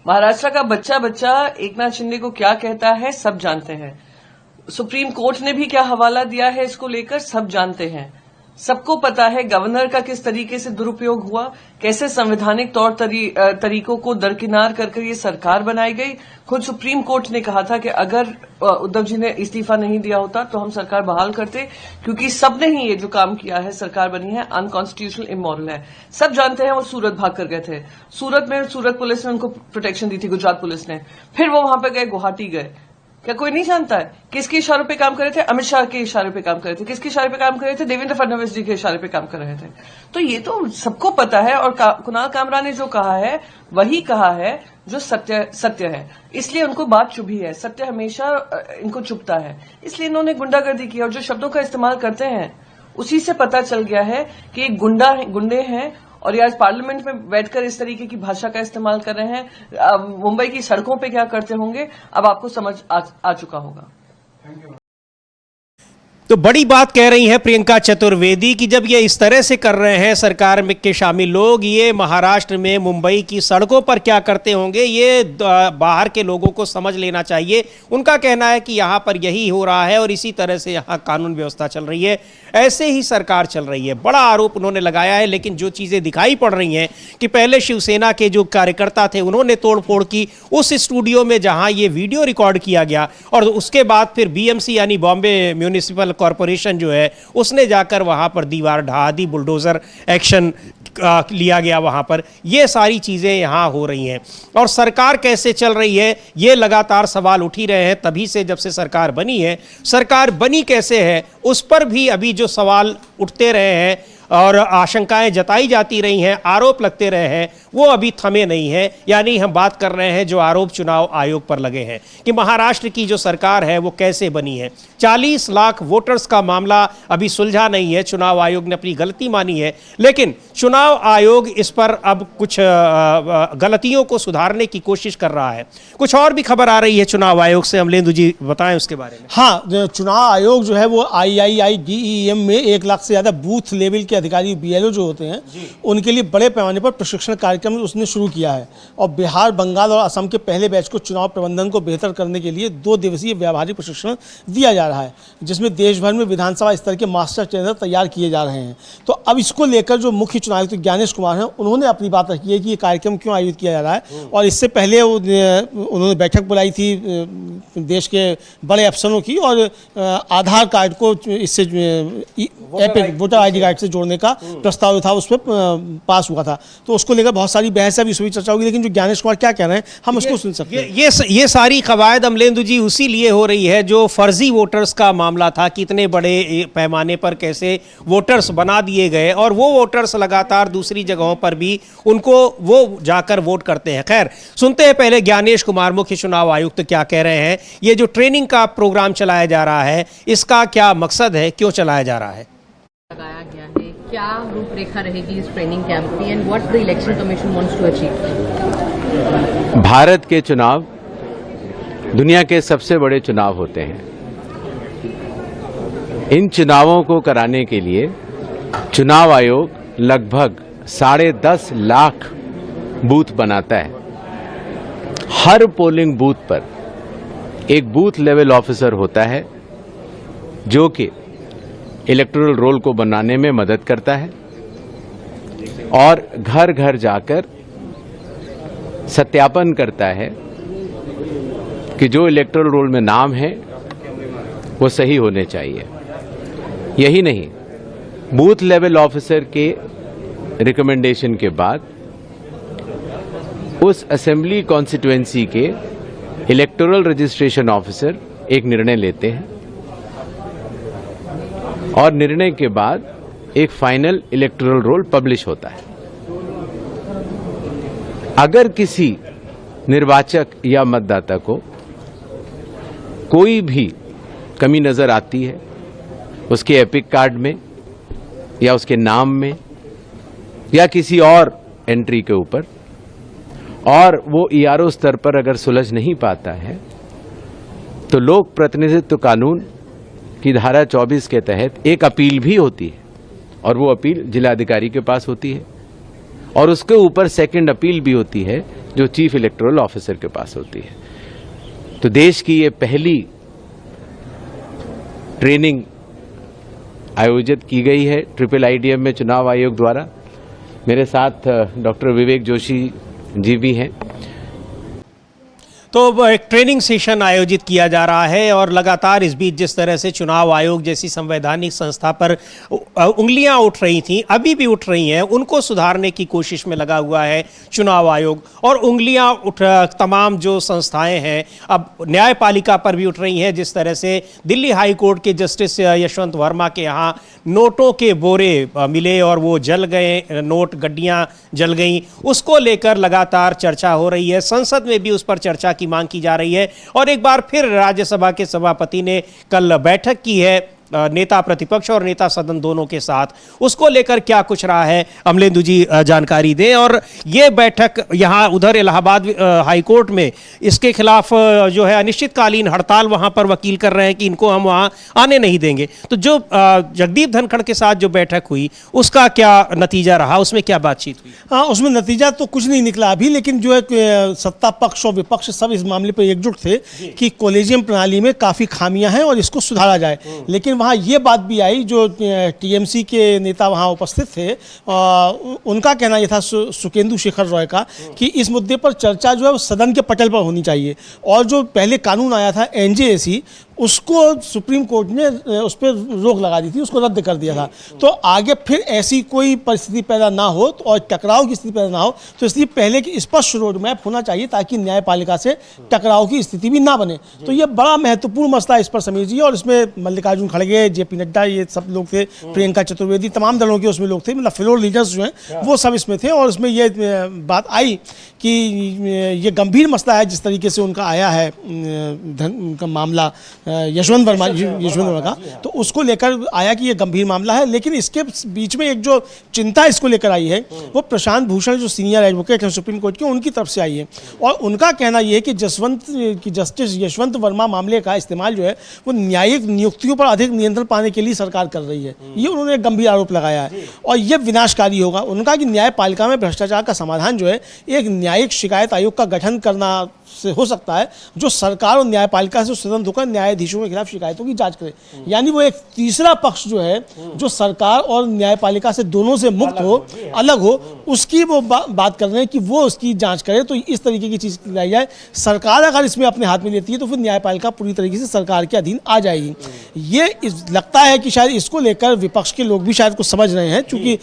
महाराष्ट्र का बच्चा बच्चा एकनाथ शिंदे को क्या कहता है सब जानते हैं। सुप्रीम कोर्ट ने भी क्या हवाला दिया है इसको लेकर सब जानते हैं। सबको पता है गवर्नर का किस तरीके से दुरुपयोग हुआ, कैसे संवैधानिक तौर तरीकों को दरकिनार करके ये सरकार बनाई गई। खुद सुप्रीम कोर्ट ने कहा था कि अगर उद्धव जी ने इस्तीफा नहीं दिया होता तो हम सरकार बहाल करते, क्योंकि सबने ही ये जो काम किया है, सरकार बनी है, अनकॉन्स्टिट्यूशनल, इमोरल है। सब जानते हैं वो सूरत भाग कर गए थे। सूरत पुलिस ने उनको प्रोटेक्शन दी थी, गुजरात पुलिस ने। फिर वो वहां पे गए, गुवाहाटी गए। क्या कोई नहीं जानता है किसके इशारों पे काम कर रहे थे? अमित शाह के इशारे पे काम कर रहे थे। किसके इशारे पे काम कर रहे थे? देवेंद्र फडणवीस जी के इशारे पे काम कर रहे थे। तो ये तो सबको पता है। और कुणाल कामरा ने जो कहा है वही कहा है जो सत्य है, इसलिए उनको बात चुभी है। सत्य हमेशा इनको चुभता है, इसलिए इन्होंने गुंडागर्दी की। और जो शब्दों का इस्तेमाल करते हैं उसी से पता चल गया है कि गुंडे हैं। और ये आज पार्लियामेंट में बैठकर इस तरीके की भाषा का इस्तेमाल कर रहे हैं। मुंबई की सड़कों पे क्या करते होंगे अब आपको समझ आ चुका होगा। तो बड़ी बात कह रही हैं प्रियंका चतुर्वेदी कि जब ये इस तरह से कर रहे हैं सरकार में के शामिल लोग, ये महाराष्ट्र में मुंबई की सड़कों पर क्या करते होंगे ये बाहर के लोगों को समझ लेना चाहिए। उनका कहना है कि यहाँ पर यही हो रहा है और इसी तरह से यहाँ कानून व्यवस्था चल रही है, ऐसे ही सरकार चल रही है। बड़ा आरोप उन्होंने लगाया है। लेकिन जो चीज़ें दिखाई पड़ रही हैं कि पहले शिवसेना के जो कार्यकर्ता थे उन्होंने तोड़फोड़ की उस स्टूडियो में जहाँ ये वीडियो रिकॉर्ड किया गया, और उसके बाद फिर बीएमसी यानी बॉम्बे म्यूनिसिपल कॉरपोरेशन जो है उसने जाकर वहां पर दीवार ढहा दी, बुलडोजर एक्शन लिया गया वहां पर। ये सारी चीज़ें यहाँ हो रही हैं और सरकार कैसे चल रही है ये लगातार सवाल उठ ही रहे हैं तभी से, जब से सरकार बनी है। सरकार बनी कैसे है उस पर भी अभी जो सवाल उठते रहे हैं और आशंकाएं जताई जाती रही हैं, आरोप लगते रहे हैं, वो अभी थमे नहीं हैं। यानी हम बात कर रहे हैं जो आरोप चुनाव आयोग पर लगे हैं कि महाराष्ट्र की जो सरकार है वो कैसे बनी है। 40 लाख वोटर्स का मामला अभी सुलझा नहीं है, चुनाव आयोग ने अपनी गलती मानी है, लेकिन चुनाव आयोग इस पर अब कुछ गलतियों को सुधारने की कोशिश कर रहा है। कुछ और भी खबर आ रही है चुनाव आयोग से, अमलेंदु जी बताएं उसके बारे में। हाँ, चुनाव आयोग जो है वो IIIDEM में 1 लाख से ज़्यादा बूथ लेवल के अधिकारी BLO जो होते हैं उनके लिए बड़े पैमाने पर प्रशिक्षण कार्यक्रम उसने शुरू किया है। और बिहार, बंगाल और असम के पहले बैच को चुनाव प्रबंधन को बेहतर करने के लिए 2 दिवसीय व्यावहारिक प्रशिक्षण दिया जा रहा है, जिसमें देश भर में विधानसभा स्तर के मास्टर ट्रेनर तैयार किए जा रहे हैं। तो अब इसको लेकर जो मुख्य चुनाव आयुक्त ज्ञानेश कुमार हैं उन्होंने अपनी बात रखी है कि ये कार्यक्रम क्यों आयोजित किया जा रहा है। और इससे पहले उन्होंने बैठक बुलाई थी देश के बड़े अफसरों की, और आधार कार्ड को इससे वोटर ID कार्ड से जोड़ने का प्रस्ताव था, उस पर पास हुआ था। तो उसको लेकर बहुत सारी बहस है, अभी चर्चा होगी। लेकिन जो ज्ञानेश कुमार क्या कह रहे हैं हम उसको सुन सकते हैं। ये सारी कवायद अमलेंदु जी उसी लिए हो रही है जो फर्जी वोटर्स का मामला था, कितने बड़े पैमाने पर कैसे वोटर्स बना दिए गए और वो वोटर्स लगातार दूसरी जगहों पर भी उनको वो जाकर वोट करते हैं। खैर, सुनते हैं पहले ज्ञानेश कुमार मुख्य चुनाव आयुक्त क्या कह रहे हैं। ये जो ट्रेनिंग का प्रोग्राम चलाया जा रहा है इसका क्या मकसद है, क्यों चलाया जा रहा है? लगाया गया है, क्या रूपरेखा रहेगी इस ट्रेनिंग कैंप की and what the election commission wants to achieve? Bharat के चुनाव दुनिया के सबसे बड़े चुनाव होते हैं। इन चुनावों को कराने के लिए चुनाव आयोग लगभग 10.5 लाख बूथ बनाता है। हर पोलिंग बूथ पर एक बूथ लेवल ऑफिसर होता है जो कि इलेक्टोरल रोल को बनाने में मदद करता है और घर घर जाकर सत्यापन करता है कि जो इलेक्टोरल रोल में नाम है वो सही होने चाहिए। यही नहीं, बूथ लेवल ऑफिसर के रिकमेंडेशन के बाद उस असेंबली कॉन्स्टिट्यूएंसी के इलेक्टोरल रजिस्ट्रेशन ऑफिसर एक निर्णय लेते हैं और निर्णय के बाद एक फाइनल इलेक्टोरल रोल पब्लिश होता है। अगर किसी निर्वाचक या मतदाता को कोई भी कमी नजर आती है उसके एपिक कार्ड में या उसके नाम में या किसी और एंट्री के ऊपर, और वो ERO स्तर पर अगर सुलझ नहीं पाता है, तो लोक प्रतिनिधित्व कानून की धारा 24 के तहत एक अपील भी होती है और वो अपील जिलाधिकारी के पास होती है और उसके ऊपर सेकंड अपील भी होती है जो चीफ इलेक्टोरल ऑफिसर के पास होती है। तो देश की ये पहली ट्रेनिंग आयोजित की गई है IIIDM में चुनाव आयोग द्वारा। मेरे साथ डॉक्टर विवेक जोशी जी भी हैं। तो एक ट्रेनिंग सेशन आयोजित किया जा रहा है और लगातार इस बीच जिस तरह से चुनाव आयोग जैसी संवैधानिक संस्था पर उंगलियां उठ रही थीं, अभी भी उठ रही हैं, उनको सुधारने की कोशिश में लगा हुआ है चुनाव आयोग। और उंगलियां उठ तमाम जो संस्थाएं हैं अब न्यायपालिका पर भी उठ रही हैं। जिस तरह से दिल्ली हाई कोर्ट के जस्टिस यशवंत वर्मा के यहाँ नोटों के बोरे मिले और वो जल गए, नोट गड्डियाँ जल गईं, उसको लेकर लगातार चर्चा हो रही है। संसद में भी उस पर चर्चा की मांग की जा रही है और एक बार फिर राज्यसभा के सभापति ने कल बैठक की है नेता प्रतिपक्ष और नेता सदन दोनों के साथ, उसको लेकर क्या कुछ रहा है अमलेंदु जी जानकारी दें। और ये बैठक यहाँ उधर इलाहाबाद हाईकोर्ट में इसके खिलाफ जो है अनिश्चितकालीन हड़ताल वहाँ पर वकील कर रहे हैं कि इनको हम वहाँ आने नहीं देंगे। तो जो जगदीप धनखड़ के साथ जो बैठक हुई उसका क्या नतीजा रहा, उसमें क्या बातचीत हुई? हाँ, उसमें नतीजा तो कुछ नहीं निकला अभी, लेकिन जो है सत्ता पक्ष और विपक्ष सब इस मामले पर एकजुट थे कि कॉलेजियम प्रणाली में काफ़ी खामियां हैं और इसको सुधारा जाए। लेकिन वहाँ ये बात भी आई, जो टीएमसी के नेता वहाँ उपस्थित थे उनका कहना यह था, सुकेंदु शेखर रॉय का, कि इस मुद्दे पर चर्चा जो है वो सदन के पटल पर होनी चाहिए। और जो पहले कानून आया था एनजेएसी, उसको सुप्रीम कोर्ट ने उस पर रोक लगा दी थी, उसको रद्द कर दिया था। तो आगे फिर ऐसी कोई परिस्थिति पैदा ना हो और टकराव की स्थिति पैदा ना हो, तो इसलिए पहले की स्पष्ट रोड मैप होना चाहिए ताकि न्यायपालिका से टकराव की स्थिति भी ना बने। तो ये बड़ा महत्वपूर्ण मसला इस पर समीर जी, और इसमें मल्लिकार्जुन खड़गे, जेपी नड्डा, ये सब लोग थे, प्रियंका चतुर्वेदी, तमाम दलों के उसमें लोग थे, मतलब फ्लोर लीडर्स जो हैं वो सब इसमें थे। और इसमें ये बात आई कि ये गंभीर मसला है जिस तरीके से उनका आया है उनका मामला यशवंत वर्मा का, तो उसको लेकर आया कि ये गंभीर मामला है। लेकिन इसके बीच में एक जो चिंता इसको लेकर आई है वो प्रशांत भूषण जो सीनियर एडवोकेट हैं सुप्रीम कोर्ट के, उनकी तरफ से आई है। और उनका कहना यह है कि जस्टिस यशवंत वर्मा मामले का इस्तेमाल जो है वो न्यायिक नियुक्तियों पर अधिक नियंत्रण पाने के लिए सरकार कर रही है। ये उन्होंने एक गंभीर आरोप लगाया है और ये विनाशकारी होगा। उनका कि न्यायपालिका में भ्रष्टाचार का समाधान जो है एक न्यायिक शिकायत आयोग का गठन करना से हो सकता है, जो सरकार और न्यायपालिका से स्वतंत्र होकर न्यायाधीशों के खिलाफ शिकायतों की जांच करे। यानी वो एक तीसरा पक्ष जो है, जो सरकार और न्यायपालिका से दोनों से मुक्त हो, अलग हो, उसकी वो बात कर रहे हैं कि वो उसकी जांच करे। तो इस तरीके की चीज़ लाई जाए। सरकार अगर इसमें अपने हाथ में लेती है तो फिर न्यायपालिका पूरी तरीके से सरकार के अधीन आ जाएगी। ये लगता है कि शायद इसको लेकर विपक्ष के लोग भी शायद कुछ समझ रहे हैं, क्योंकि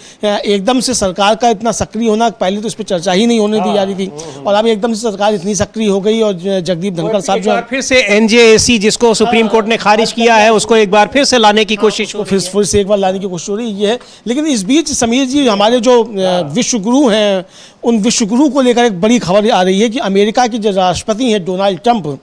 एकदम से सरकार का इतना सक्रिय होना, पहले तो इस पर चर्चा ही नहीं होने दी जा रही थी, और अब एकदम से सरकार इतनी सक्रिय हो गई और जगदीप धनखड़ साहब जो फिर से एनजेएसी जिसको सुप्रीम कोर्ट ने खारिज किया है उसको एक बार फिर से लाने की कोशिश हो, फिर से एक बार लाने की कोशिश हो रही है। लेकिन इस बीच समीर जी, हमारे जो विश्वगुरु हैं, उन विश्वगुरु को लेकर एक बड़ी खबर आ रही है कि अमेरिका के जो राष्ट्रपति हैं डोनाल्ड ट्रंप,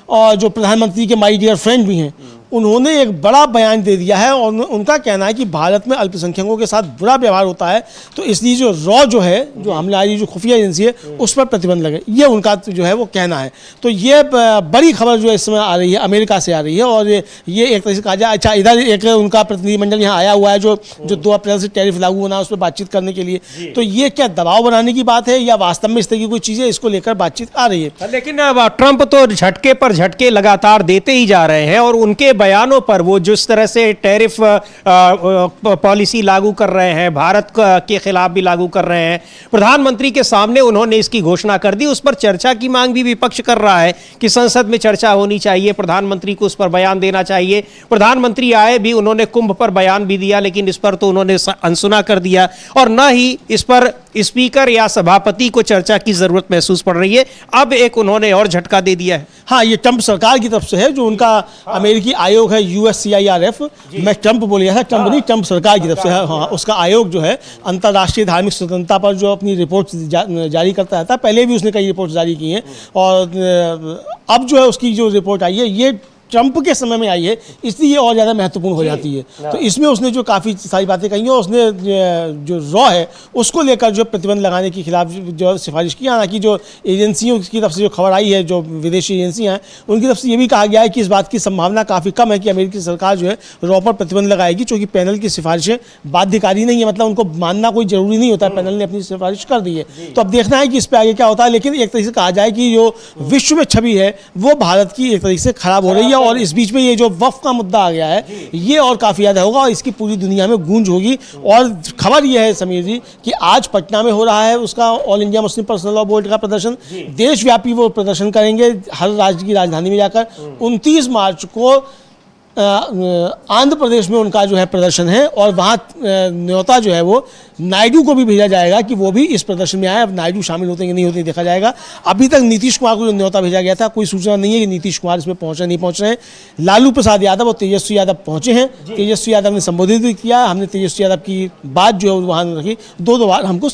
और जो प्रधानमंत्री के माय डियर फ्रेंड भी हैं, उन्होंने एक बड़ा बयान दे दिया है। और उनका कहना है कि भारत में अल्पसंख्यकों के साथ बुरा व्यवहार होता है, तो इसलिए जो रॉ जो है, जो हमारी जो खुफिया एजेंसी है, उस पर प्रतिबंध लगे, ये उनका जो है वो कहना है। तो ये बड़ी खबर जो इस समय आ रही है अमेरिका से आ रही है। और ये एक तरह से कहा जाए, अच्छा इधर एक उनका प्रतिनिधिमंडल यहाँ आया हुआ है जो 2 अप्रैल से टैरिफ लागू होना है उस पर बातचीत करने के लिए। तो ये क्या दबाव बनाने की बात है या वास्तव में इस तरह की कोई चीज़ है, इसको लेकर बातचीत आ रही है। लेकिन ट्रंप तो झटके पर झटके लगातार देते ही जा रहे हैं और उनके बयानों पर वो जिस तरह से टैरिफ पॉलिसी लागू कर रहे हैं, भारत के खिलाफ भी लागू कर रहे हैं, प्रधानमंत्री के सामने उन्होंने इसकी घोषणा कर दी। उस पर चर्चा की मांग भी विपक्ष कर रहा है कि संसद में चर्चा होनी चाहिए, प्रधानमंत्री को उस पर बयान देना चाहिए। प्रधानमंत्री आए भी, उन्होंने कुंभ पर बयान भी दिया, लेकिन इस पर तो उन्होंने अनसुना कर दिया और न ही इस पर स्पीकर या सभापति को चर्चा की जरूरत महसूस पड़ रही है। अब एक उन्होंने और झटका दे दिया है। हाँ, ये ट्रंप सरकार की तरफ से है, जो उनका अमेरिकी आयोग है USCIRF, मैं ट्रंप बोल गया था, ट्रंप नहीं, ट्रंप सरकार की तरफ से है। हाँ, उसका आयोग जो है अंतर्राष्ट्रीय धार्मिक स्वतंत्रता पर जो अपनी रिपोर्ट जारी करता रहता है, पहले भी उसने कई रिपोर्ट जारी की हैं, और अब जो है उसकी जो रिपोर्ट आई है ये ट्रंप के समय में आई है, इसलिए ये और ज़्यादा महत्वपूर्ण हो जाती है। तो इसमें उसने जो काफ़ी सारी बातें कही हैं, उसने जो रॉ है उसको लेकर जो प्रतिबंध लगाने के खिलाफ जो सिफारिश की। हालांकि जो एजेंसियों की तरफ से जो खबर आई है, जो विदेशी एजेंसियाँ हैं, उनकी तरफ से ये भी कहा गया है कि इस बात की संभावना काफ़ी कम है कि अमेरिकी सरकार जो है रॉ पर प्रतिबंध लगाएगी, क्योंकि पैनल की सिफारिशें बाध्यकारी नहीं है, मतलब उनको मानना कोई जरूरी नहीं होता है, पैनल ने अपनी सिफारिश कर दी है। तो अब देखना है कि इस पर आगे क्या होता है। लेकिन एक तरीके से कहा जाए कि जो विश्व में छवि है वो भारत की एक तरीके से खराब हो रही है, और इस बीच में ये जो वक्फ का मुद्दा आ गया है, ये और काफ़ी ज़्यादा होगा और इसकी पूरी दुनिया में गूंज होगी। और खबर ये है समीर जी कि आज पटना में हो रहा है उसका all India Muslim personal law board का प्रदर्शन, देशव्यापी वो प्रदर्शन करेंगे हर राज्य की राजधानी में जाकर। 29 मार्च को आंध्र प्रदेश में उनका जो है प्रदर्शन है, और वहाँ न्योता जो है वो नायडू को भी भेजा जाएगा कि वो भी इस प्रदर्शन में आए। अब नायडू शामिल होते हैं कि नहीं होते देखा जाएगा। अभी तक नीतीश कुमार को जो न्योता भेजा गया था, कोई सूचना नहीं है कि नीतीश कुमार इसमें पहुंचे नहीं पहुंच रहे हैं। लालू प्रसाद यादव और तेजस्वी यादव पहुंचे हैं। तेजस्वी यादव ने संबोधित भी किया, हमने तेजस्वी यादव की बात जो है वहां रखी, दो बार हमने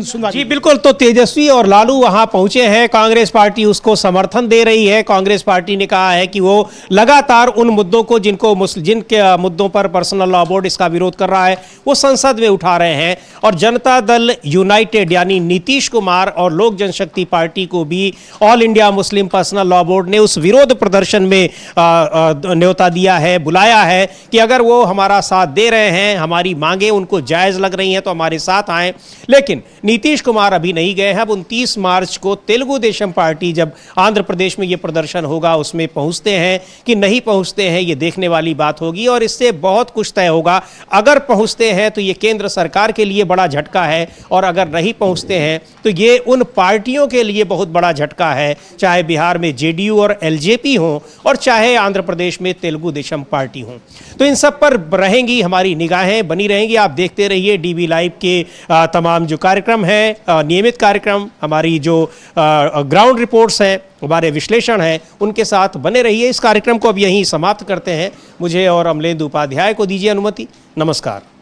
सुना। जी बिल्कुल, तो तेजस्वी और लालू वहां पहुंचे हैं, कांग्रेस पार्टी उसको समर्थन दे रही है। कांग्रेस पार्टी ने कहा है कि वो लगातार उन मुद्दों को जिनके मुद्दों पर पर्सनल लॉ बोर्ड इसका विरोध कर रहा है वो संसद में उठा रहे हैं। और जनता दल यूनाइटेड यानी नीतीश कुमार और लोक जनशक्ति पार्टी को भी all India Muslim personal law board ने उस विरोध प्रदर्शन में न्योता दिया है, बुलाया है कि अगर वो हमारा साथ दे रहे हैं, हमारी मांगे उनको जायज लग रही हैं तो हमारे साथ आएं। लेकिन नीतीश कुमार अभी नहीं गए हैं। अब 29 मार्च को तेलुगु देशम पार्टी जब आंध्र प्रदेश में ये प्रदर्शन होगा उसमें पहुंचते हैं कि नहीं पहुंचते हैं, ये देखने वाली बात होगी और इससे बहुत कुछ तय होगा। अगर पहुंचते हैं तो ये केंद्र सरकार के लिए बड़ा झटका है और अगर नहीं पहुंचते हैं तो ये उन पार्टियों के लिए बहुत बड़ा झटका है, चाहे बिहार में जेडीयू और एलजेपी हो और चाहे आंध्र प्रदेश में तेलुगु देशम पार्टी हो। तो इन सब पर रहेंगी हमारी निगाहें, बनी रहेंगी। आप देखते रहिए डीबी लाइव के तमाम जो कार्यक्रम है, नियमित कार्यक्रम, हमारी जो ग्राउंड रिपोर्ट्स हैं, हमारे विश्लेषण हैं, उनके साथ बने रहिए। इस कार्यक्रम को अब यहीं समाप्त करते हैं। मुझे और अमलेंदु उपाध्याय को दीजिए अनुमति। नमस्कार।